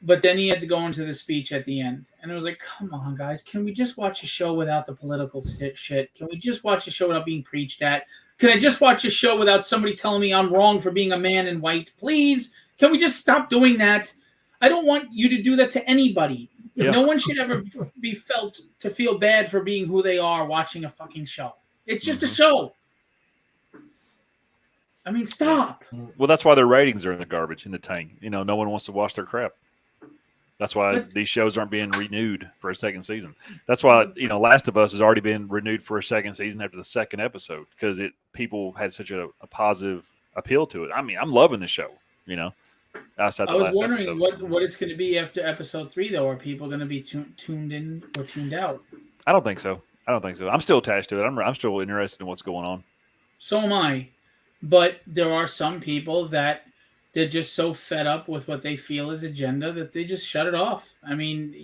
But then he had to go into the speech at the end. And it was like, come on, guys. Can we just watch a show without the political shit? Can we just watch a show without being preached at? Can I just watch a show without somebody telling me I'm wrong for being a man in white? Please? Can we just stop doing that? I don't want you to do that to anybody. Yeah. No one should ever be felt to feel bad for being who they are watching a fucking show. It's just a show. I mean, stop. Well, that's why their ratings are in the garbage, in the tank. You know, no one wants to watch their crap. That's why these shows aren't being renewed for a second season. That's why, you know, Last of Us has already been renewed for a second season after the second episode because people had such a positive appeal to it. I mean, I'm loving the show, you know. Outside the I was last wondering episode. what it's going to be after episode 3, though. Are people going to be tuned in or tuned out? I don't think so. I'm still attached to it. I'm still interested in what's going on. So am I. But there are some people that they're just so fed up with what they feel is agenda that they just shut it off. I mean,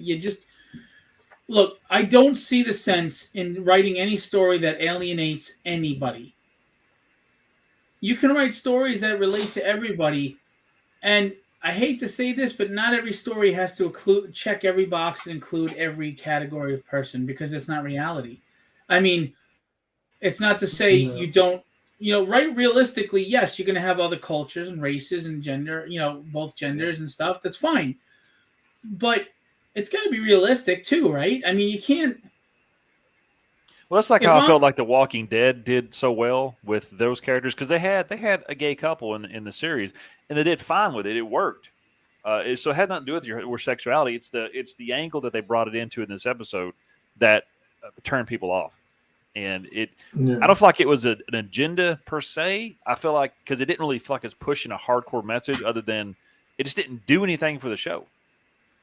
look, I don't see the sense in writing any story that alienates anybody. You can write stories that relate to everybody. And I hate to say this, but not every story has to check every box and include every category of person because it's not reality. I mean, it's not to say you don't, right? Realistically, yes, you're going to have other cultures and races and gender, both genders and stuff. That's fine. But it's got to be realistic too, right? I mean, you can't. Well, that's like how I felt like The Walking Dead did so well with those characters because they had a gay couple in the series and they did fine with it. It worked. So it had nothing to do with your sexuality. It's the angle that they brought it into in this episode that turned people off. And I don't feel like it was an agenda per se. I feel like because it didn't really feel like it's pushing a hardcore message other than it just didn't do anything for the show.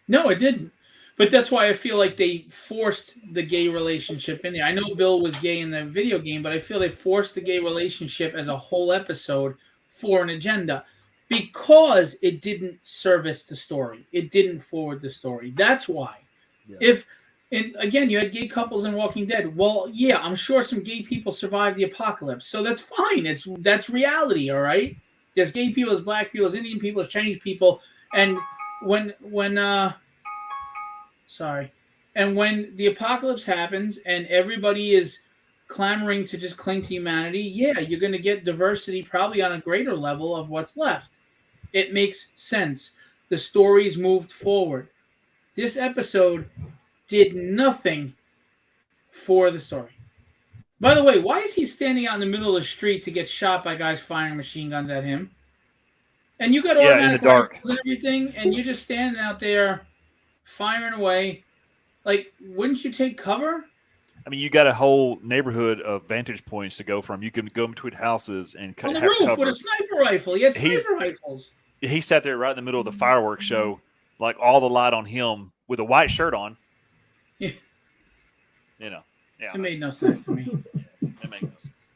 No, it didn't. But that's why I feel like they forced the gay relationship in there. I know Bill was gay in the video game, but I feel they forced the gay relationship as a whole episode for an agenda because it didn't service the story. It didn't forward the story. That's why. Yeah. Again, you had gay couples in Walking Dead. Well, yeah, I'm sure some gay people survived the apocalypse, so that's fine. That's reality, all right? There's gay people, there's black people, there's Indian people, there's Chinese people, and when the apocalypse happens and everybody is clamoring to just cling to humanity, yeah, you're going to get diversity probably on a greater level of what's left. It makes sense. The stories moved forward. This episode did nothing for the story. By the way, why is he standing out in the middle of the street to get shot by guys firing machine guns at him? And you got automatic rifles and everything, and you're just standing out there firing away. Like, wouldn't you take cover? I mean, you got a whole neighborhood of vantage points to go from. You can go between houses and on the roof cover. With a sniper rifle. He had sniper rifles. He sat there right in the middle of the fireworks show, like all the light on him with a white shirt on. Yeah. Yeah. It made no sense to me. It made no sense.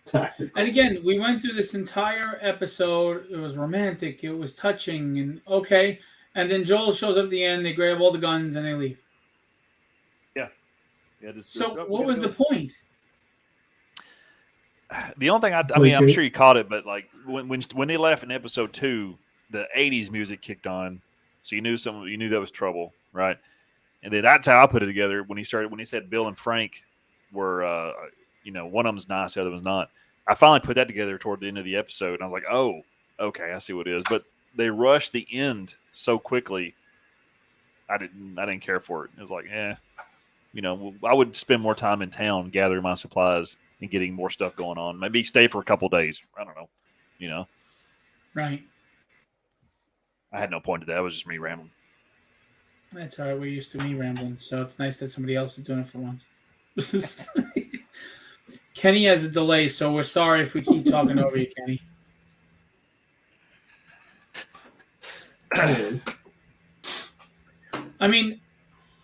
Tactical. And again, we went through this entire episode. It was romantic. It was touching, and okay. And then Joel shows up at the end. They grab all the guns and they leave. Yeah. So what was the point? The only thing I mean, I'm sure you caught it, but like when they left in episode 2, the 80s music kicked on, so you knew that was trouble, right? And then that's how I put it together when he said Bill and Frank were, one of them's nice, the other one's not. I finally put that together toward the end of the episode, and I was like, oh, okay, I see what it is. But they rushed the end so quickly. I didn't care for it. It was like, I would spend more time in town gathering my supplies and getting more stuff going on. Maybe stay for a couple of days. I don't know. Right. I had no point to that. It was just me rambling. That's all right. We're used to me rambling, so it's nice that somebody else is doing it for once. Kenny has a delay, so we're sorry if we keep talking over you, Kenny. I mean,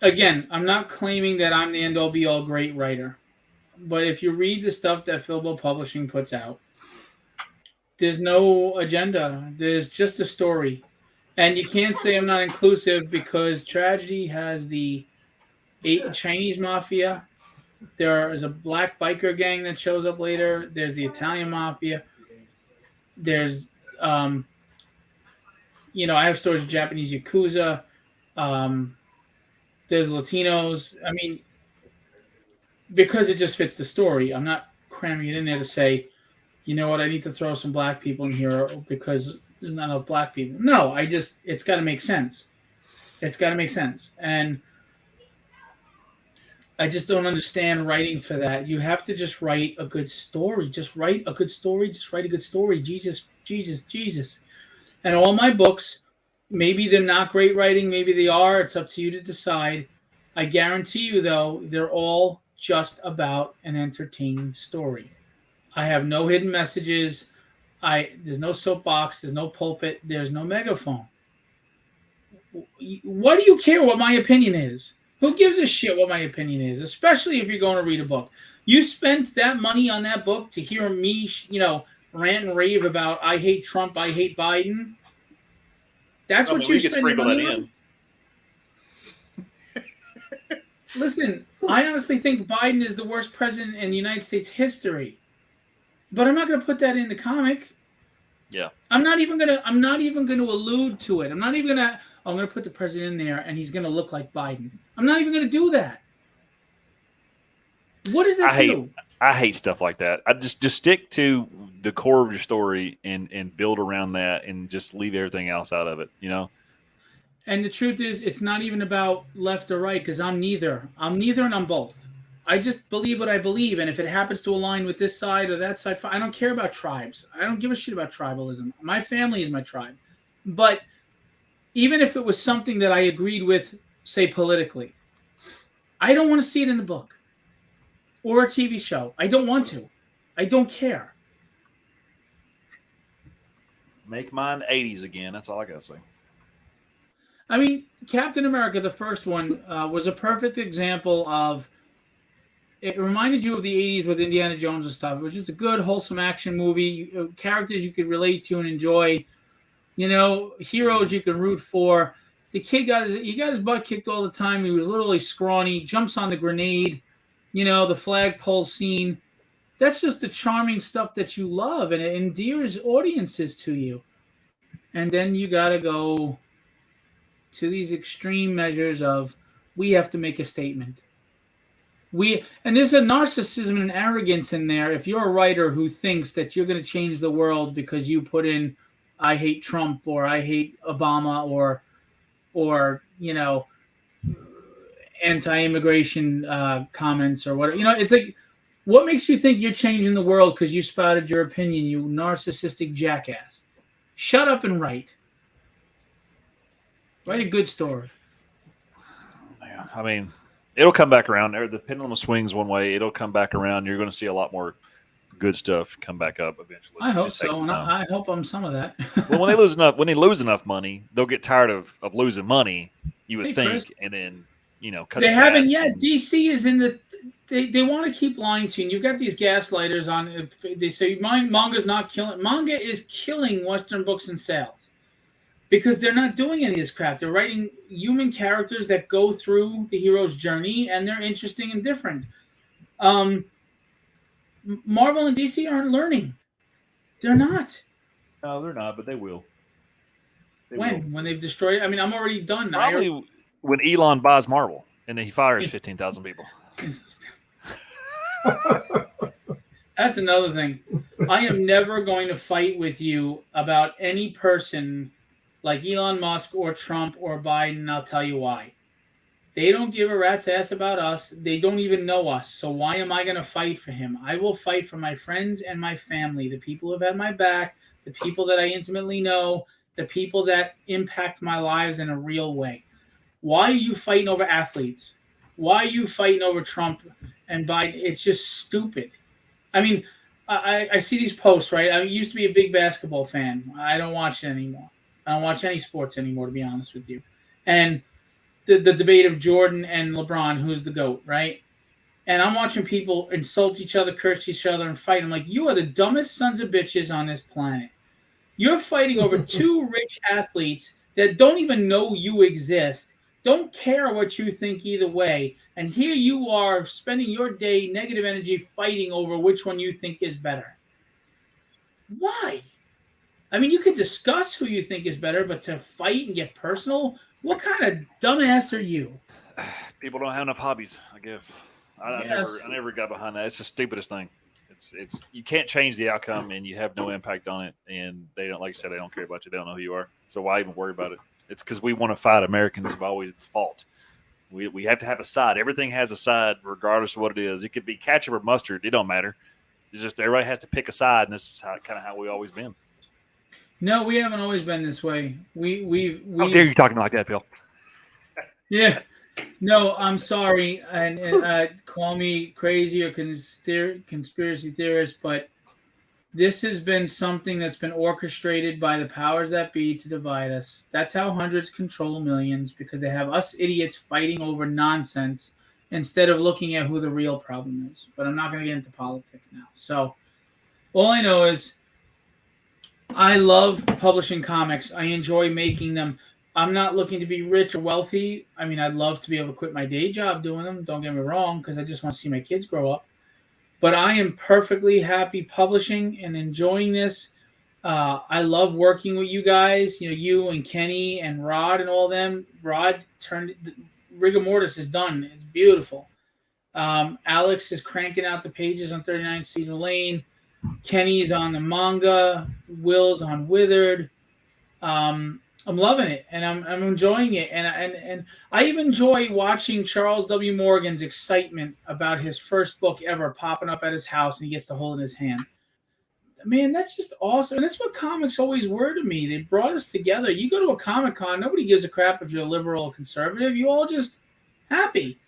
again, I'm not claiming that I'm the end-all be-all great writer, but if you read the stuff that Filbo Publishing puts out, there's no agenda. There's just a story. And you can't say I'm not inclusive because Tragedy has the Chinese mafia. There is a black biker gang that shows up later. There's the Italian mafia. There's, I have stories of Japanese Yakuza. There's Latinos. I mean, because it just fits the story. I'm not cramming it in there to say, you know what, I need to throw some black people in here because there's not enough black people. No, it's got to make sense. It's got to make sense. And I just don't understand writing for that. You have to just write a good story. Just write a good story. Just write a good story. Jesus. And all my books, maybe they're not great writing. Maybe they are. It's up to you to decide. I guarantee you, though, they're all just about an entertaining story. I have no hidden messages. There's no soapbox. There's no pulpit. There's no megaphone. What do you care what my opinion is? Who gives a shit what my opinion is, especially if you're going to read a book? You spent that money on that book to hear me, rant and rave about I hate Trump, I hate Biden. That's what you spend your money on? Listen, I honestly think Biden is the worst president in United States history. But I'm not going to put that in the comic. Yeah. I'm not even going to allude to it. I'm going to put the president in there and he's going to look like Biden. I'm not even going to do that. What does that do? I hate stuff like that. I just stick to the core of your story and build around that and just leave everything else out of it, And the truth is, it's not even about left or right because I'm neither. I'm neither and I'm both. I just believe what I believe, and if it happens to align with this side or that side, I don't care about tribes. I don't give a shit about tribalism. My family is my tribe. But even if it was something that I agreed with, say, politically, I don't want to see it in the book or a TV show. I don't want to. I don't care. Make mine 80s again. That's all I got to say. I mean, Captain America, the first one, was a perfect example of. It reminded you of the 80s with Indiana Jones and stuff. It was just a good, wholesome action movie. Characters you could relate to and enjoy. Heroes you can root for. The kid got his butt kicked all the time. He was literally scrawny. Jumps on the grenade. The flagpole scene. That's just the charming stuff that you love, and it endears audiences to you. And then you got to go to these extreme measures of we have to make a statement. And there's a narcissism and arrogance in there. If you're a writer who thinks that you're going to change the world because you put in, I hate Trump or I hate Obama or anti-immigration comments or whatever, it's like, what makes you think you're changing the world because you spouted your opinion, you narcissistic jackass? Shut up and write. Write a good story. Yeah, I mean, it'll come back around. The pendulum swings one way. It'll come back around. You're going to see a lot more good stuff come back up eventually. I hope so, and I hope I'm some of that. Well, when they lose enough money, they'll get tired of losing money. You would think, Chris, and then cut. They haven't yet. DC is in the. They want to keep lying to you. And you've got these gaslighters on. They say manga's not killing. Manga is killing Western books and sales. Because they're not doing any of this crap. They're writing human characters that go through the hero's journey, and they're interesting and different. Marvel and DC aren't learning. They're not. No, they're not, but they will. When they've destroyed it? I mean, I'm already done. Probably when Elon buys Marvel, and then he fires 15,000 people. That's another thing. I am never going to fight with you about any person like Elon Musk or Trump or Biden, and I'll tell you why. They don't give a rat's ass about us. They don't even know us. So why am I going to fight for him? I will fight for my friends and my family, the people who have had my back, the people that I intimately know, the people that impact my lives in a real way. Why are you fighting over athletes? Why are you fighting over Trump and Biden? It's just stupid. I mean, I see these posts, right? I used to be a big basketball fan. I don't watch it anymore. I don't watch any sports anymore, to be honest with you. And the debate of Jordan and LeBron, who's the GOAT, right? And I'm watching people insult each other, curse each other, and fight. I'm like, you are the dumbest sons of bitches on this planet. You're fighting over two rich athletes that don't even know you exist, don't care what you think either way. And here you are spending your day, negative energy, fighting over which one you think is better. Why? I mean, you could discuss who you think is better, but to fight and get personal, what kind of dumbass are you? People don't have enough hobbies, I guess. I never got behind that. It's the stupidest thing. It's you can't change the outcome, and you have no impact on it. And they don't, like I said, they don't care about you. They don't know who you are. So why even worry about it? It's because we want to fight. Americans have always fought. We have to have a side. Everything has a side, regardless of what it is. It could be ketchup or mustard. It don't matter. It's just everybody has to pick a side, and this is kind of how we always been. No, we haven't always been this way. We How dare you talking like that, Bill? Yeah. No, I'm sorry, and call me crazy or conspiracy theorist, but this has been something that's been orchestrated by the powers that be to divide us. That's how hundreds control millions, because they have us idiots fighting over nonsense instead of looking at who the real problem is. But I'm not going to get into politics now. So all I know is I love publishing comics. I enjoy making them. I'm not looking to be rich or wealthy. I mean, I'd love to be able to quit my day job doing them. Don't get me wrong, because I just want to see my kids grow up. But I am perfectly happy publishing and enjoying this. I love working with you guys. You know, you and Kenny and Rod and all them. Rod turned rigor mortis is done. It's beautiful. Alex is cranking out the pages on 39 Cedar Lane. Kenny's on the manga. Will's on Withered. I'm loving it, and I'm enjoying it, and I even enjoy watching Charles W. Morgan's excitement about his first book ever popping up at his house, and he gets to hold it in his hand. Man, that's just awesome, and that's what comics always were to me. They brought us together. You go to a Comic-Con, nobody gives a crap if you're liberal or conservative. You all just happy.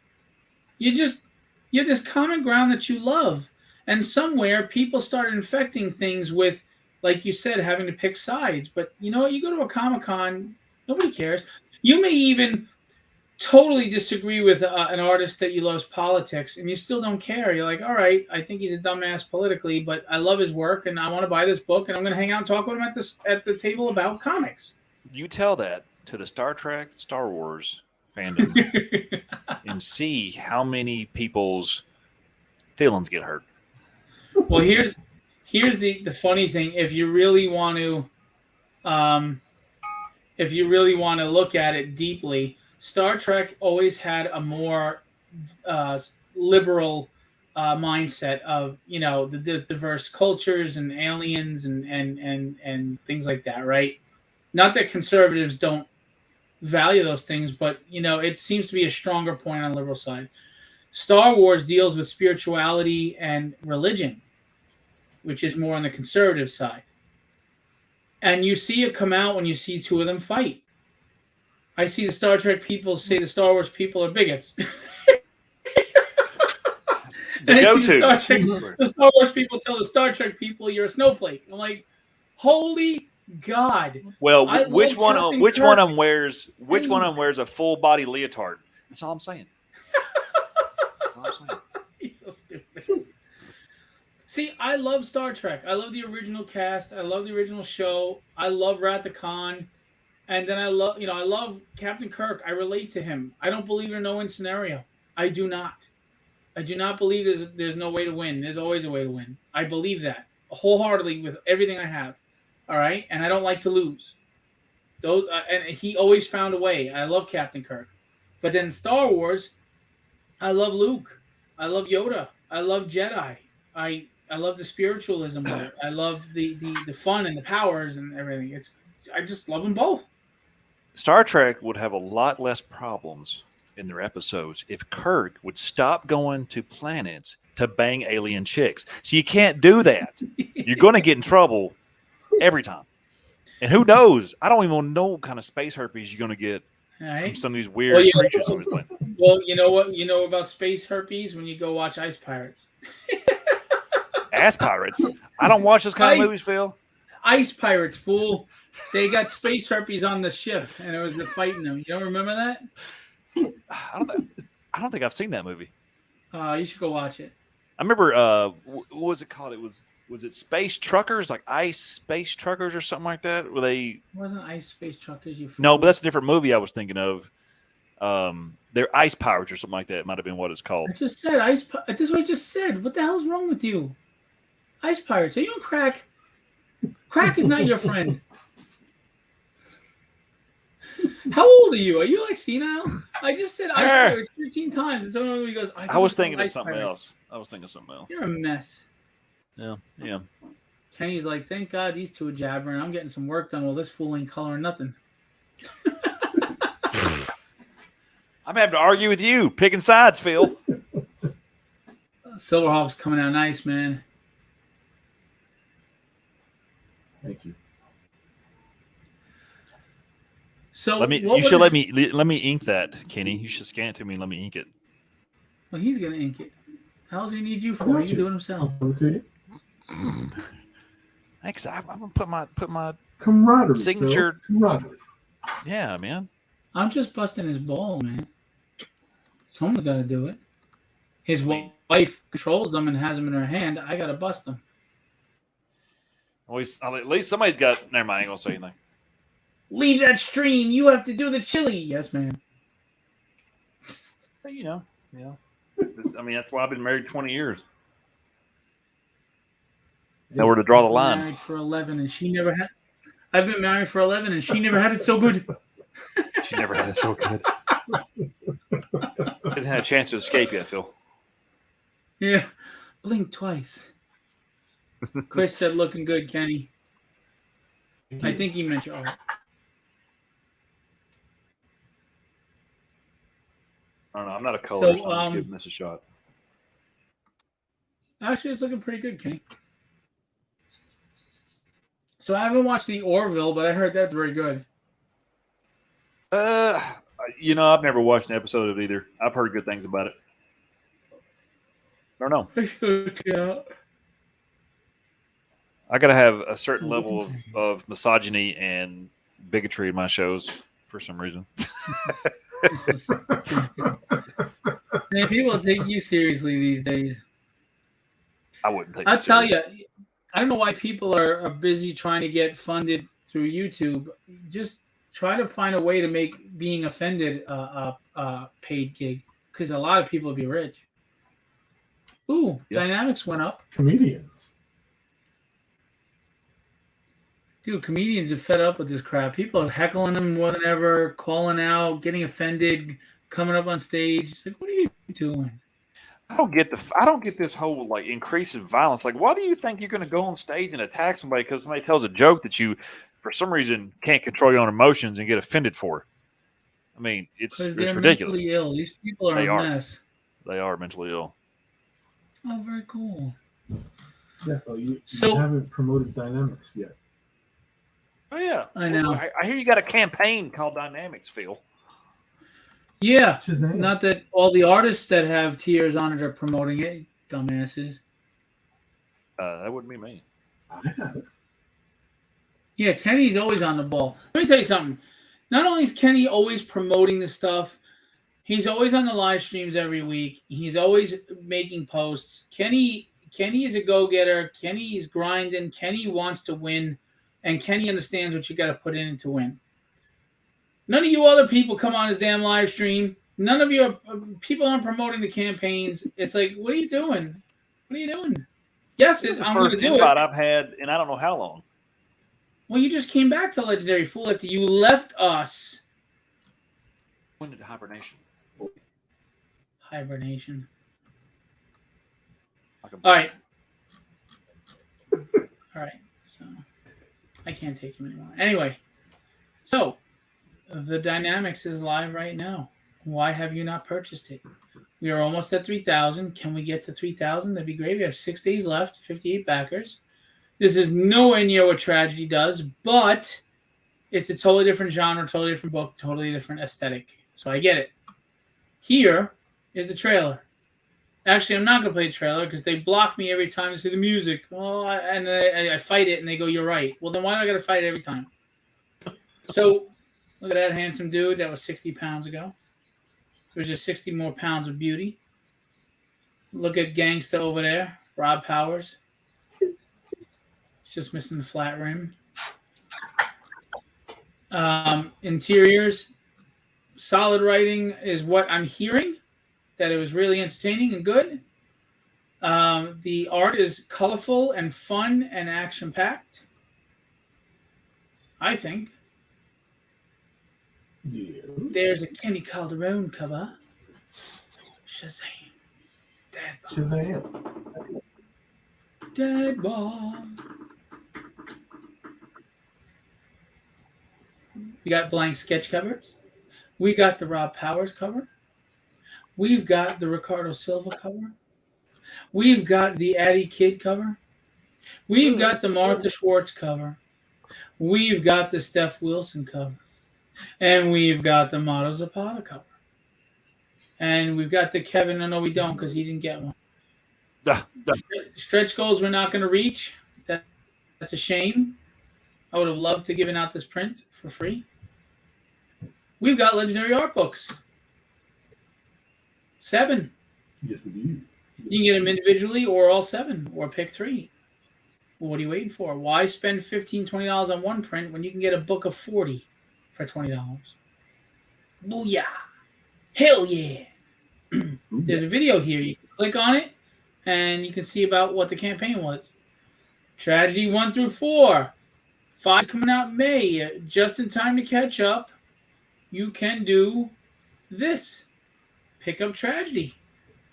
You have this common ground that you love, and somewhere people started infecting things with, like you said, having to pick sides. But you know what? You go to a Comic-Con, nobody cares. You may even totally disagree with an artist that you love's politics, and you still don't care. You're like, all right, I think he's a dumbass politically, but I love his work, and I want to buy this book, and I'm going to hang out and talk with him at the table about comics. You tell that to the Star Trek, Star Wars fandom, and see how many people's feelings get hurt. Well, here's the funny thing. If you really want to look at it deeply, Star Trek always had a more liberal mindset of, you know, the diverse cultures and aliens and things like that, right? Not that conservatives don't value those things, but you know, it seems to be a stronger point on the liberal side. Star Wars deals with spirituality and religion, which is more on the conservative side. And you see it come out when you see two of them fight. I see the Star Trek people say the Star Wars people are bigots. The Star Wars people tell the Star Trek people you're a snowflake. I'm like, holy God. Well, which one of them wears a full body leotard? That's all I'm saying. That's all I'm saying. He's so stupid. See, I love Star Trek. I love the original cast. I love the original show. I love Wrath of Khan. And then I love Captain Kirk. I relate to him. I don't believe in a no-win scenario. I do not. I do not believe there's no way to win. There's always a way to win. I believe that wholeheartedly with everything I have. All right? And I don't like to lose. And he always found a way. I love Captain Kirk. But then Star Wars, I love Luke. I love Yoda. I love Jedi. I love the spiritualism of it. I love the fun and the powers and everything. I just love them both. Star Trek would have a lot less problems in their episodes if Kirk would stop going to planets to bang alien chicks. So you can't do that. You're going to get in trouble every time. And who knows? I don't even know what kind of space herpes you're going to get Right? From some of these weird creatures. Well, you know what? You know about space herpes when you go watch Ice Pirates. Ass pirates. I don't watch those kind of movies, Phil. Ice Pirates, fool. They got space herpes on the ship, and it was fighting them. You don't remember that? I don't think I've seen that movie. You should go watch it. I remember. What was it called? Was it Space Truckers, like Ice Space Truckers or something like that? Were they? It wasn't Ice Space Truckers. No, but that's a different movie I was thinking of. They're Ice Pirates or something like that. It might have been what it's called. I just said Ice. This is what I just said. What the hell's wrong with you? Ice Pirates. Are you on crack? Crack is not your friend. How old are you? Are you like senile? I just said Ice Pirates 15 times. I don't know who he goes. I was thinking of something else. You're a mess. Yeah. Kenny's like, thank God these two are jabbering. I'm getting some work done while this fool ain't coloring nothing. I'm having to argue with you, picking sides, Phil. Silverhawk's coming out nice, man. Thank you. So let me ink that, Kenny. You should scan it to me and let me ink it. Well, he's gonna ink it. How does he need you for? He can do it himself. Thanks. I'm gonna put my camaraderie signature. Camaraderie. Yeah, man. I'm just busting his ball, man. Someone's got to do it. His wife controls them and has them in her hand. I got to bust them. At least somebody's got. Never mind. I ain't gonna say anything. Leave that stream. You have to do the chili. Yes, ma'am. You know. I mean, that's why I've been married 20 years. Know where to draw the line. Married for 11, and she never had. I've been married for 11, and she never had it so good. She never had it so good. Hasn't had a chance to escape yet, Phil. Yeah, blink twice. Chris said, "Looking good, Kenny." I think he meant your art. I don't know. I'm not a color. So, I'm just giving this a shot. Actually, it's looking pretty good, Kenny. So I haven't watched the Orville, but I heard that's very good. I've never watched an episode of it either. I've heard good things about it. I don't know. I should check it out. I gotta have a certain level of misogyny and bigotry in my shows for some reason. Man, people take you seriously these days. I wouldn't take. I'll tell you, I don't know why people are busy trying to get funded through YouTube. Just try to find a way to make being offended a paid gig, because a lot of people will be rich. Ooh, yep. Dynamics went up. Comedians. Dude, comedians are fed up with this crap. People are heckling them more than ever, calling out, getting offended, coming up on stage. It's like, what are you doing? I don't get this whole like increase in violence. Like, why do you think you're going to go on stage and attack somebody because somebody tells a joke that you, for some reason, can't control your own emotions and get offended for? I mean, it's ridiculous. Mentally ill. These people are a mess. They are mentally ill. Oh, very cool. Yeah, you haven't promoted Dynamics yet. Oh yeah, I know. I hear you got a campaign called Dynamics, Phil. Yeah, not that all the artists that have tiers on it are promoting it, dumbasses. That wouldn't be me. Yeah, Kenny's always on the ball. Let me tell you something. Not only is Kenny always promoting this stuff, he's always on the live streams every week. He's always making posts. Kenny is a go-getter. Kenny is grinding. Kenny wants to win, and Kenny understands what you got to put in to win. None of you other people come on his damn live stream. None of you people aren't promoting the campaigns. It's like, what are you doing? What are you doing? Yes, this is the first invite I've had in I don't know how long. Well, you just came back to Legendary Fool after you left us. When did hibernation? Hibernation. All right. All right. So I can't take him anymore. Anyway, so the Dynamics is live right now. Why have you not purchased it? We are almost at 3,000. Can we get to 3,000? That'd be great. We have 6 days left, 58 backers. This is nowhere near what Tragedy does, but It's a totally different genre, totally different book, totally different aesthetic. So I get it. Here is the trailer. Actually, I'm not going to play the trailer because they block me every time they say the music. Oh, and I fight it, and they go, "You're right." Well, then why do I got to fight it every time? So look at that handsome dude. That was 60 pounds ago. There's just 60 more pounds of beauty. Look at Gangsta over there, Rob Powers. He's just missing the flat rim. Interiors, solid writing is what I'm hearing. That it was really entertaining and good. The art is colorful and fun and action-packed. I think. Yeah. There's a Kenny Calderon cover. Shazam. Dead ball. Shazam. Dead ball. We got blank sketch covers. We got the Rob Powers cover. We've got the Ricardo Silva cover. We've got the Addie Kidd cover. We've got the Martha Schwartz cover. We've got the Steph Wilson cover. And we've got the Mato Zapata cover. And we've got the Kevin. No, we don't because he didn't get one. Stretch goals we're not going to reach. That's a shame. I would have loved to given out this print for free. We've got legendary art books. 7. Yes, we do. You can get them individually or all 7 or pick 3. Well, what are you waiting for? Why spend $15, $20 on one print when you can get a book of 40 for $20? Booyah! Hell yeah! There's a video here. You can click on it and you can see about what the campaign was. Tragedy 1 through 4. 5 coming out in May. Just in time to catch up. You can do this. Pick up Tragedy.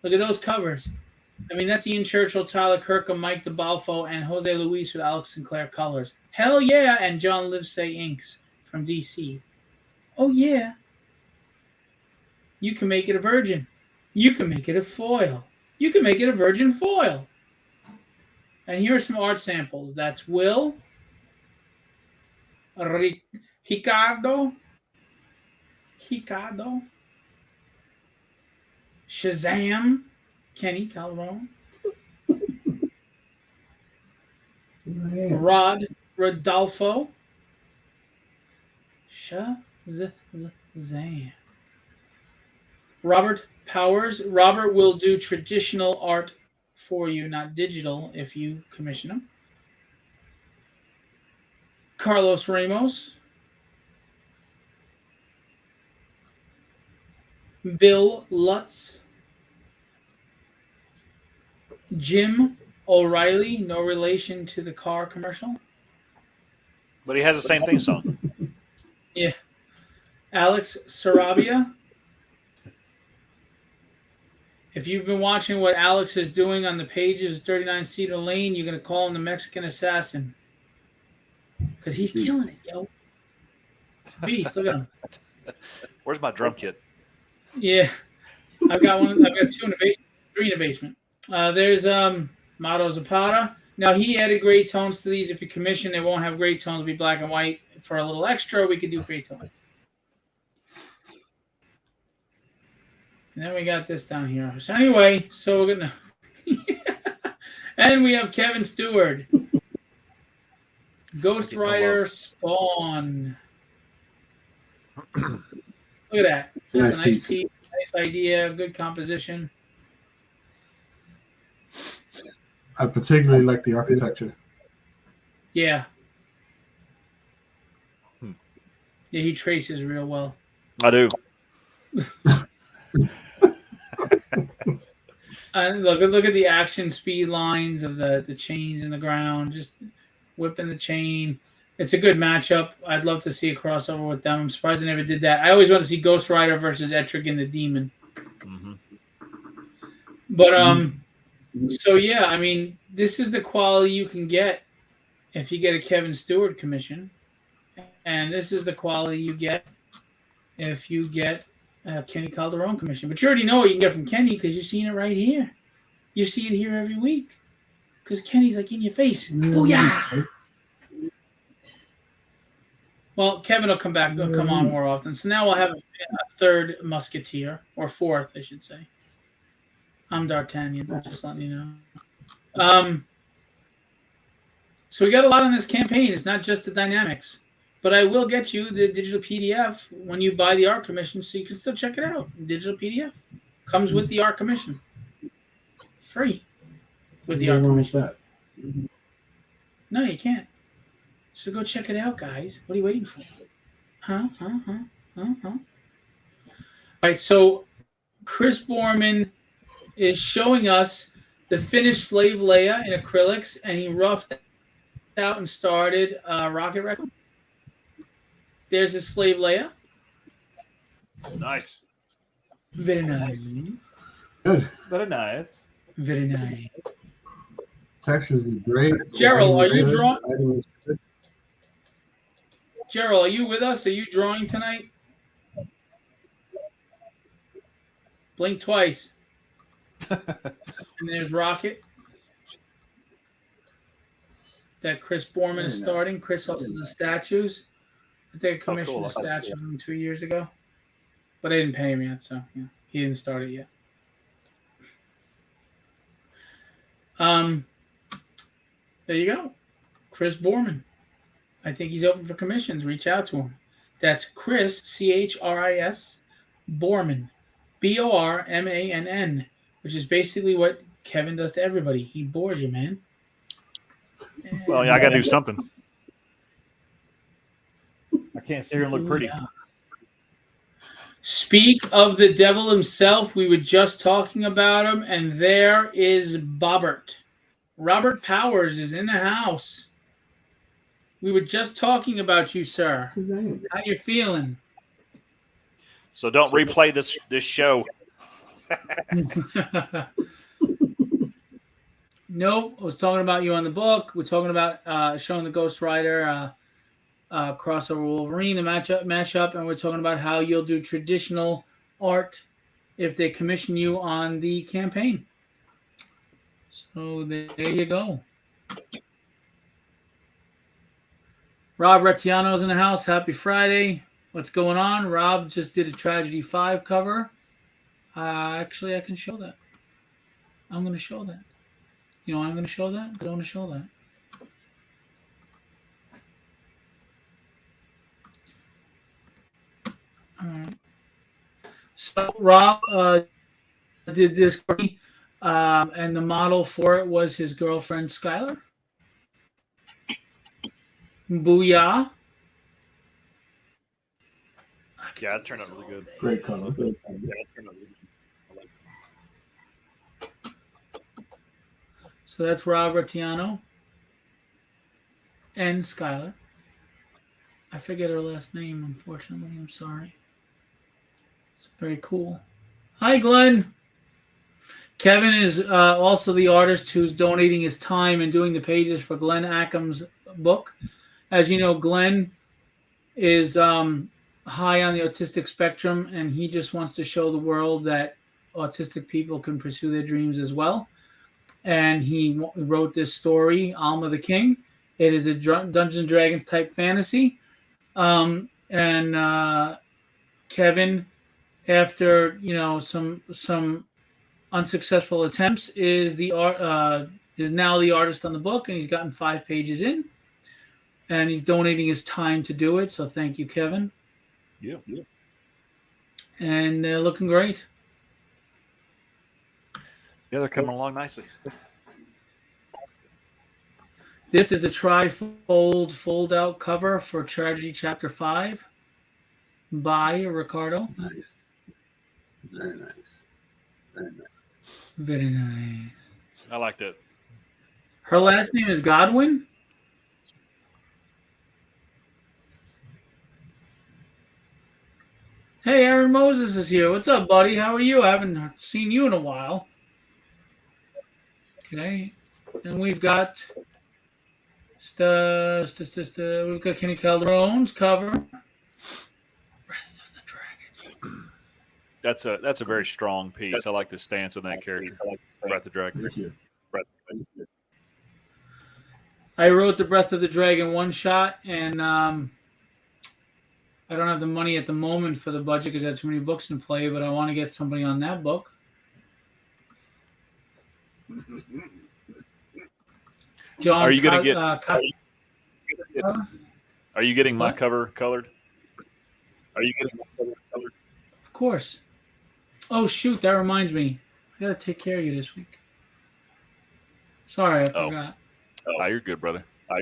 Look at those covers. I mean, that's Ian Churchill, Tyler Kirkham, Mike DeBalfo, and Jose Luis with Alex Sinclair colors. Hell yeah! And John Livesey inks from DC. Oh yeah. You can make it a virgin. You can make it a foil. You can make it a virgin foil. And here are some art samples. That's Will, Ricardo, Shazam, Kenny Calderon, Rodolfo, Shazam. Robert Powers. Robert will do traditional art for you, not digital, if you commission him. Carlos Ramos. Bill Lutz. Jim O'Reilly, no relation to the car commercial. But he has the same theme song. Yeah. Alex Sarabia. If you've been watching what Alex is doing on the pages, 39 Cedar Lane, you're going to call him the Mexican assassin. Because he's killing it, yo. Beast, look at him. Where's my drum kit? Yeah. I've got 2 in the basement, 3 in the basement. There's Mato Zapata. Now, he added gray tones to these. If you commission, they won't have gray tones. It'll be black and white. For a little extra, we could do gray tones. And then we got this down here. So anyway, so we're going to... And we have Kevin Stewart. Ghost Rider Spawn. Look at that. That's a nice piece. Nice idea. Good composition. I particularly like the architecture. Yeah. Yeah, he traces real well. I do. And look at the action speed lines of the chains in the ground, just whipping the chain. It's a good matchup. I'd love to see a crossover with them. I'm surprised they never did that. I always want to see Ghost Rider versus Etrigan the Demon. Mm-hmm. But so yeah, I mean, this is the quality you can get if you get a Kevin Stewart commission, and this is the quality you get if you get Kenny Calderon commission. But you already know what you can get from Kenny because you've seen it right here. You see it here every week because Kenny's like in your face. Booyah! Well, Kevin will come on more often. So now we'll have a third musketeer, or fourth, I should say. I'm D'Artagnan, just letting you know. So we got a lot on this campaign. It's not just the dynamics. But I will get you the digital PDF when you buy the art commission, so you can still check it out. Digital PDF. Comes with the art commission. Free. With the art commission. No, you can't. So go check it out, guys. What are you waiting for? Huh? All right, so Chris Borman is showing us the finished Slave Leia in acrylics, and he roughed out and started Rocket Raccoon. There's his Slave Leia. Nice. Very nice. Good. Very nice. Very nice. Textures is great. Gerald, are you drawing? Gerald, are you with us? Are you drawing tonight? Blink twice. And there's Rocket. That Chris Borman is starting. Chris also does statues. I think I commissioned a statue from 2 years ago. But I didn't pay him yet, so yeah, he didn't start it yet. There you go. Chris Borman. I think he's open for commissions. Reach out to him. That's Chris, Chris, Borman, Bormann, which is basically what Kevin does to everybody. He bores you, man. Well, yeah, I got to do something. I can't sit here and look pretty. Yeah. Speak of the devil himself. We were just talking about him, and there is Bobbert. Robert Powers is in the house. We were just talking about you, sir. How you feeling? So don't replay this show. No, I was talking about you on the book. We're talking about showing the Ghost Rider crossover Wolverine, the mashup, and we're talking about how you'll do traditional art if they commission you on the campaign. So there you go. Rob Rettiano's in the house. Happy Friday. What's going on? Rob just did a Tragedy 5 cover. Actually, I can show that. I'm going to show that. You know why I'm going to show that? I want to show that. All right. So Rob did this, and the model for it was his girlfriend Skylar. Booyah! Yeah, it turned out really good. Great color. So that's Rob Rettiano and Skylar. I forget her last name, unfortunately. I'm sorry. It's very cool. Hi, Glenn. Kevin is also the artist who's donating his time and doing the pages for Glenn Ackham's book. As you know, Glenn is high on the autistic spectrum, and he just wants to show the world that autistic people can pursue their dreams as well. And he wrote this story, Alma the King. It is a Dungeons & Dragons type fantasy. And Kevin, after some unsuccessful attempts, is now the artist on the book, and he's gotten 5 pages in, and he's donating his time to do it. So thank you, Kevin. Yeah. And they're looking great. Yeah, they're coming along nicely. This is a tri-fold fold-out cover for Tragedy Chapter 5 by Ricardo. Nice. Very nice. Very nice. Very nice. I liked it. Her last name is Godwin? Hey, Aaron Moses is here. What's up, buddy? How are you? I haven't seen you in a while. Okay. And we've got we've got Kenny Calderon's cover. Breath of the Dragon. That's a very strong piece. I like the stance on that character. Breath of the Dragon. Thank you. I wrote the Breath of the Dragon one shot, and I don't have the money at the moment for the budget because I have too many books in play, but I want to get somebody on that book. John, are you going to get? Are you getting my What? cover colored? Are you getting my cover colored? Of course. Oh shoot, that reminds me. I gotta take care of you this week. Sorry, I forgot. Oh, you're good, brother. I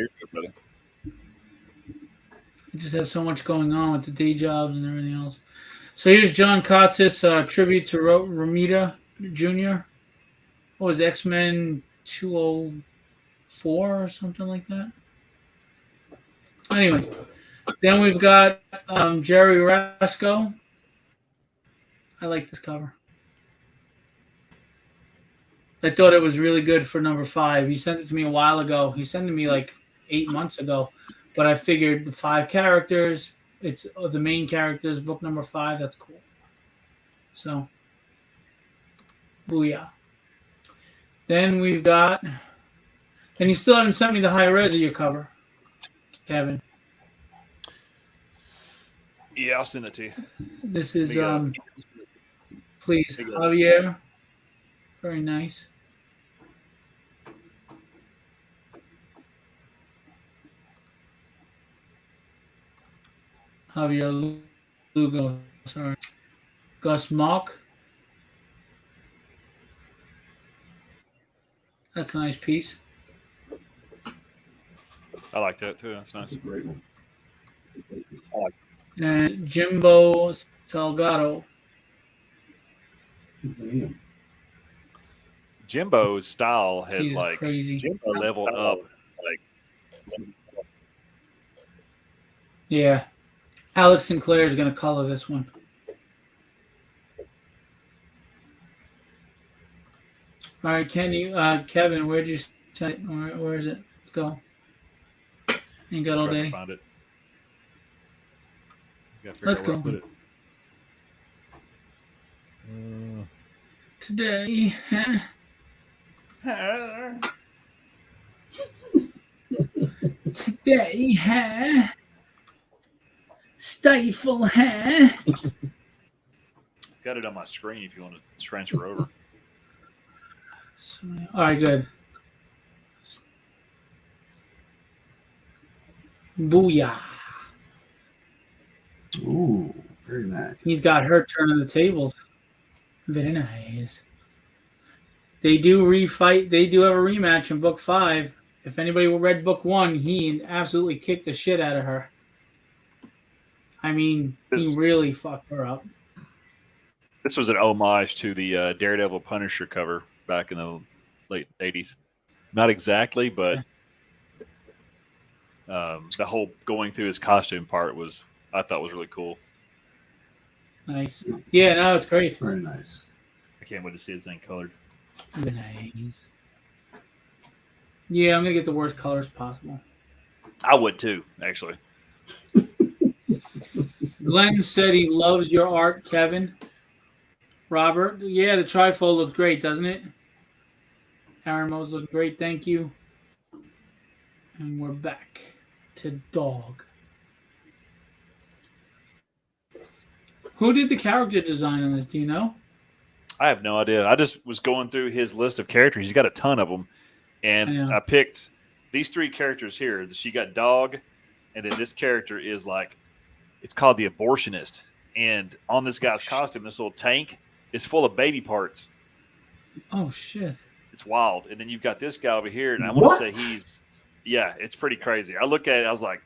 just have so much going on with the day jobs and everything else. So here's John Cotz's tribute to Romita Jr. What was it, X-Men 204 or something like that? Anyway, then we've got Jerry Rasco. I like this cover. I thought it was really good for number 5. He sent it to me a while ago. He sent it to me like 8 months ago. But I figured the 5 characters, it's the main characters, book number 5, that's cool. So, booyah. Then we've got, and you still haven't sent me the high res of your cover, Kevin. Yeah, I'll send it to you. This is, please, Javier. Very nice. Javier Lugo, sorry. Gus Mock. That's a nice piece. I like that too. That's nice. Great one. And Jimbo Salgado. Damn. Jimbo's style has He's like crazy. Jimbo leveled up. Like, Yeah. Alex Sinclair is going to color this one. All right, Kevin, where'd you send it? Where is it? Let's go. Ain't got all trying to day. find it. Let's go. Today. Today, Stifle, Got it on my screen if you want to transfer over. All right, good. Booyah. Ooh, very nice. He's got her turning the tables. Very nice. They do refight. They do have a rematch in book 5. If anybody read book 1, he absolutely kicked the shit out of her. I mean, he really fucked her up. This was an homage to the Daredevil Punisher cover back in the late 80s. Not exactly, but the whole going through his costume part I thought was really cool. Nice. Yeah, no, it's great. Very nice. I can't wait to see his thing colored. Nice. Yeah, I'm going to get the worst colors possible. I would too, actually. Glenn said he loves your art, Kevin. Robert, yeah, the trifold looks great, doesn't it? Aaron Mose looks great, thank you. And we're back to Dog. Who did the character design on this? Do you know? I have no idea. I just was going through his list of characters. He's got a ton of them. And I picked these 3 characters here. She got Dog, and then this character is like, it's called the Abortionist. And on this guy's costume, this little tank is full of baby parts. Oh, shit. It's wild. And then you've got this guy over here, and I want to say it's pretty crazy. I look at it, I was like,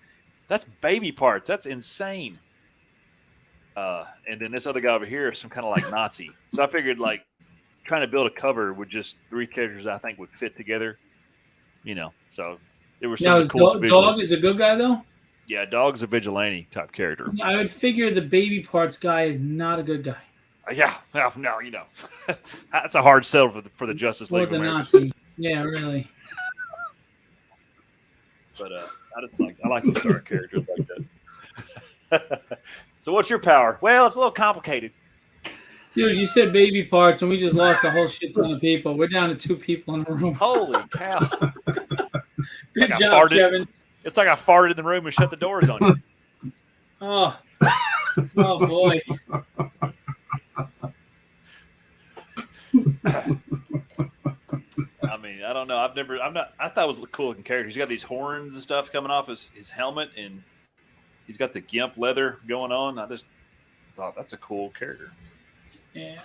that's baby parts. That's insane. And then this other guy over here is some kind of like Nazi. So I figured like trying to build a cover with just 3 characters I think would fit together. You know, so it was some of the coolest visuals. Dog is a good guy, though? Yeah, Dog's a vigilante type character. I would figure the baby parts guy is not a good guy. Yeah, no, you know. That's a hard sell for the Justice League. Or the Nazi. Yeah, really. But I like to start characters like that. So what's your power? Well, it's a little complicated. Dude, you said baby parts, and we just lost a whole shit ton of people. We're down to 2 people in the room. Holy cow. Good job, Kevin. It's like I farted in the room and shut the doors on you. Oh, Oh boy. I mean, I don't know. I thought it was a cool looking character. He's got these horns and stuff coming off his helmet, and he's got the gimp leather going on. I just thought that's a cool character. Yeah.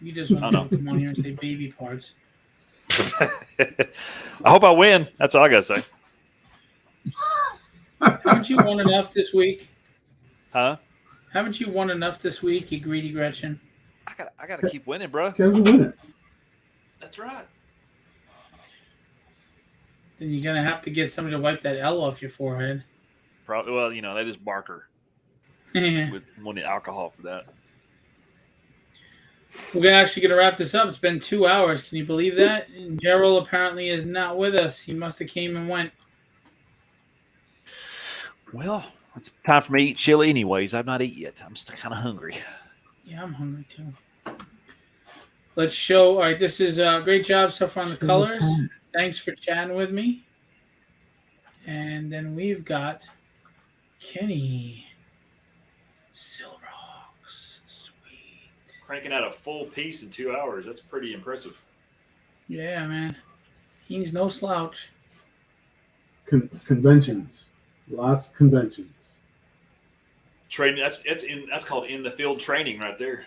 You just want to come on here and say baby parts. I hope I win. That's all I gotta say. Haven't you won enough this week? Huh? Haven't you won enough this week, you greedy Gretchen? I gotta keep winning, bro. Kevin's winning. That's right. Then you're gonna have to get somebody to wipe that L off your forehead. Probably. Well, that is Barker We're with wanting alcohol for that. actually gonna wrap this up. It's been 2 hours. Can you believe that? And Gerald apparently is not with us. He must have came and went. Well, it's time for me to eat chili anyways. I've not eaten yet. I'm still kind of hungry. Yeah, I'm hungry too. Let's show. All right, this is a great job so far on the colors. Thanks for chatting with me. And then we've got Kenny Silverhawks. Sweet. Cranking out a full piece in 2 hours. That's pretty impressive. Yeah, man. He's no slouch. Conventions. Lots of conventions. Training. That's called in the field training right there.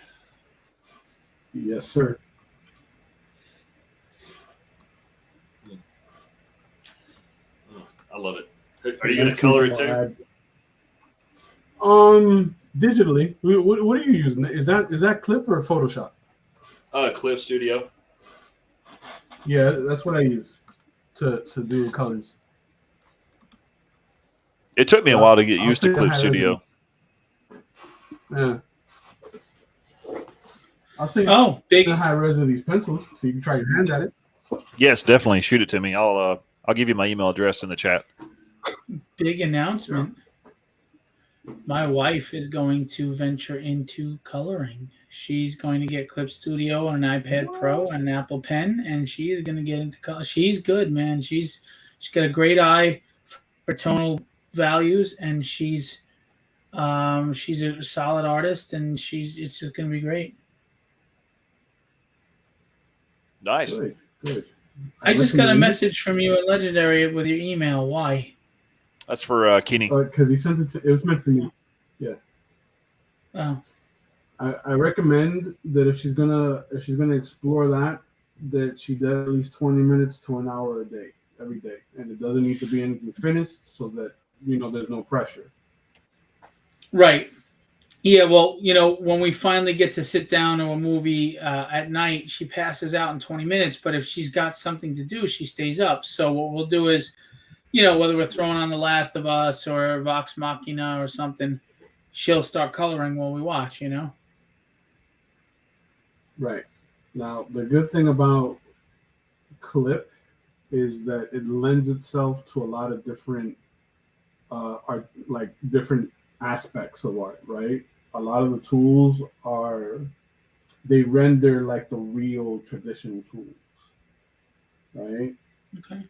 Yes, sir. I love it. Are you going to color it too? Digitally. What are you using? Is that Clip or Photoshop? Clip Studio. Yeah, that's what I use to do colors. It took me a while to get used to Clip Studio. Yeah. I'll see. Big the high res of these pencils, so you can try your hands at it. Yes, definitely. Shoot it to me. I'll give you my email address in the chat. Big announcement. My wife is going to venture into coloring. She's going to get Clip Studio on an iPad Pro and an Apple Pen, and she is going to get into color. She's good, man. She's got a great eye for tonal values, and she's a solid artist, and it's just going to be great. Nice. Good. I just got a message from you at Legendary with your email. Why? That's for Kenny. Because he sent it. It was meant for me. Yeah. Oh. I recommend that if she's gonna explore that she does at least 20 minutes to an hour a day, every day, and it doesn't need to be anything finished, so that there's no pressure. Right. Yeah, well, when we finally get to sit down to a movie at night, she passes out in 20 minutes. But if she's got something to do, she stays up. So what we'll do is, whether we're throwing on The Last of Us or Vox Machina or something, she'll start coloring while we watch, Right. Now, the good thing about Clip is that it lends itself to a lot of different art, like different aspects of art, right? A lot of the tools they render like the real traditional tools, right? Okay.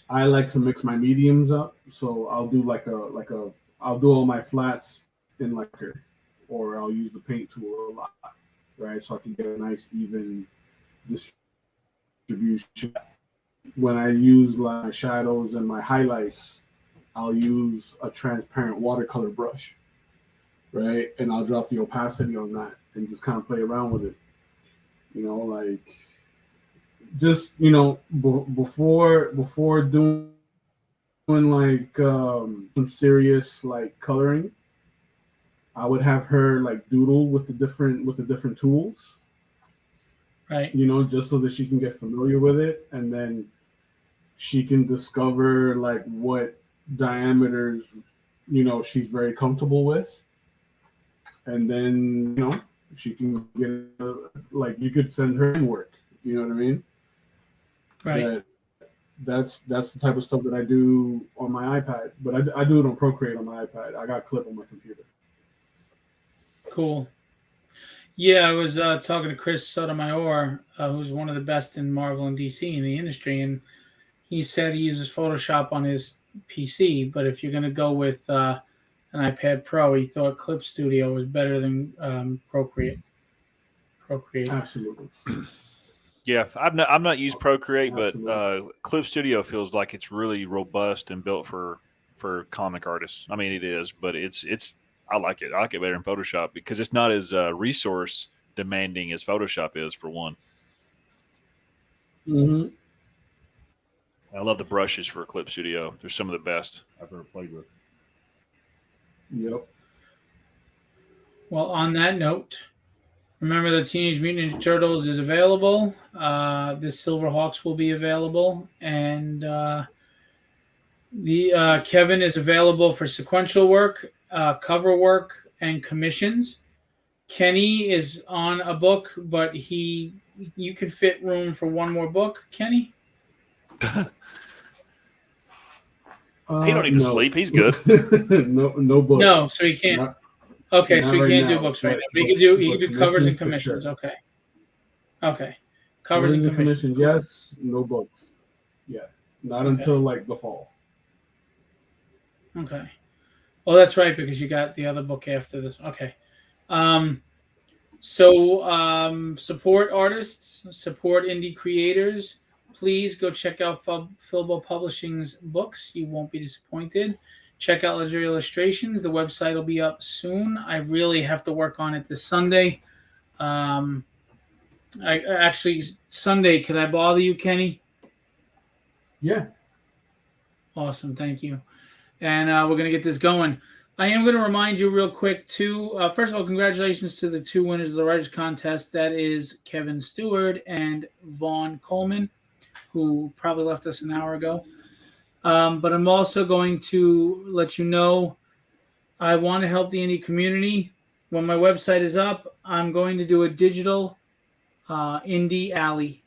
I like to mix my mediums up, so I'll do I'll do all my flats in lacquer, or I'll use the paint tool a lot, right? So I can get a nice even distribution. When I use my shadows and my highlights, I'll use a transparent watercolor brush, right? And I'll drop the opacity on that and just kind of play around with it. Before doing like some serious like coloring, I would have her like doodle with the different tools, right? Just so that she can get familiar with it, and then she can discover like what diameters she's very comfortable with, and then she can get like you could send her in work. You know what I mean? Right. That's the type of stuff that I do on my iPad, but I do it on Procreate on my iPad. I got Clip on my computer. Cool. Yeah, I was talking to Chris Sotomayor, who's one of the best in Marvel and DC in the industry, and he said he uses Photoshop on his PC, but if you're going to go with an iPad Pro, he thought Clip Studio was better than Procreate. Absolutely. Yeah, I've not used Procreate, Absolutely. but Clip Studio feels like it's really robust and built for comic artists. I mean, it is, but it's I like it. I like it better than Photoshop because it's not as resource demanding as Photoshop is, for one. Mm-hmm. I love the brushes for Clip Studio. They're some of the best I've ever played with. Yep. Well, on that note, remember the Teenage Mutant Ninja Turtles is available. The Silverhawks will be available, and the Kevin is available for sequential work, cover work, and commissions. Kenny is on a book, but you could fit room for one more book, Kenny. He don't need to sleep. He's good. no books. No, so he can't. So he can't do books right now. But he can do covers and commissions. Sure. Okay. Covers and commissions. Yes, no books. Yeah, not until like the fall. Okay. Well, that's right, because you got the other book after this. Okay. Support artists, support indie creators. Please go check out Filbo Publishing's books. You won't be disappointed. Check out Legendary Illustrations. The website will be up soon. I really have to work on it this Sunday. Sunday, could I bother you, Kenny? Yeah. Awesome. Thank you. And we're going to get this going. I am going to remind you real quick, too. First of all, congratulations to the two winners of the Writers' Contest. That is Kevin Stewart and Vaughn Coleman, who probably left us an hour ago. But I'm also going to let you know I want to help the indie community. When my website is up, I'm going to do a digital indie alley.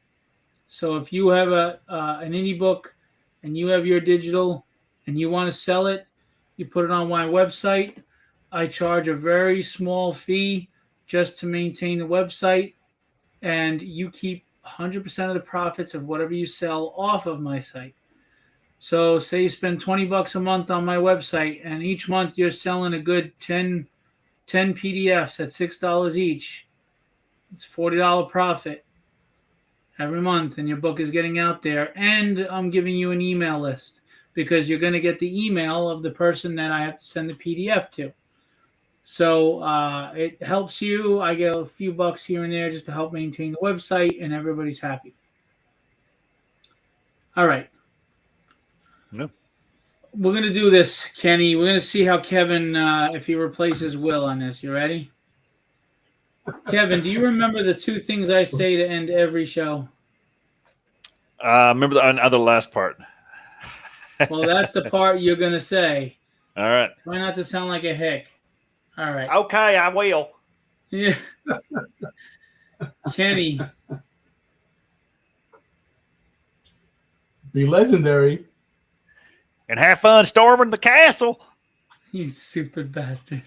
So if you have an indie book and you have your digital and you want to sell it, you put it on my website. I charge a very small fee just to maintain the website, and you keep 100% of the profits of whatever you sell off of my site. So say you spend $20 a month on my website, and each month you're selling a good 10 PDFs at $6 each. It's $40 profit every month, and your book is getting out there. And I'm giving you an email list because you're going to get the email of the person that I have to send the PDF to. So it helps you. I get a few bucks here and there just to help maintain the website, and everybody's happy. All right. No. We're going to do this, Kenny. We're going to see how Kevin, if he replaces Will on this. You ready? Kevin, do you remember the two things I say to end every show? Remember the other last part. Well, that's the part you're going to say. All right. Try not to sound like a hick. All right. Okay, I will. Yeah. Kenny. Be legendary. And have fun storming the castle. You stupid bastard.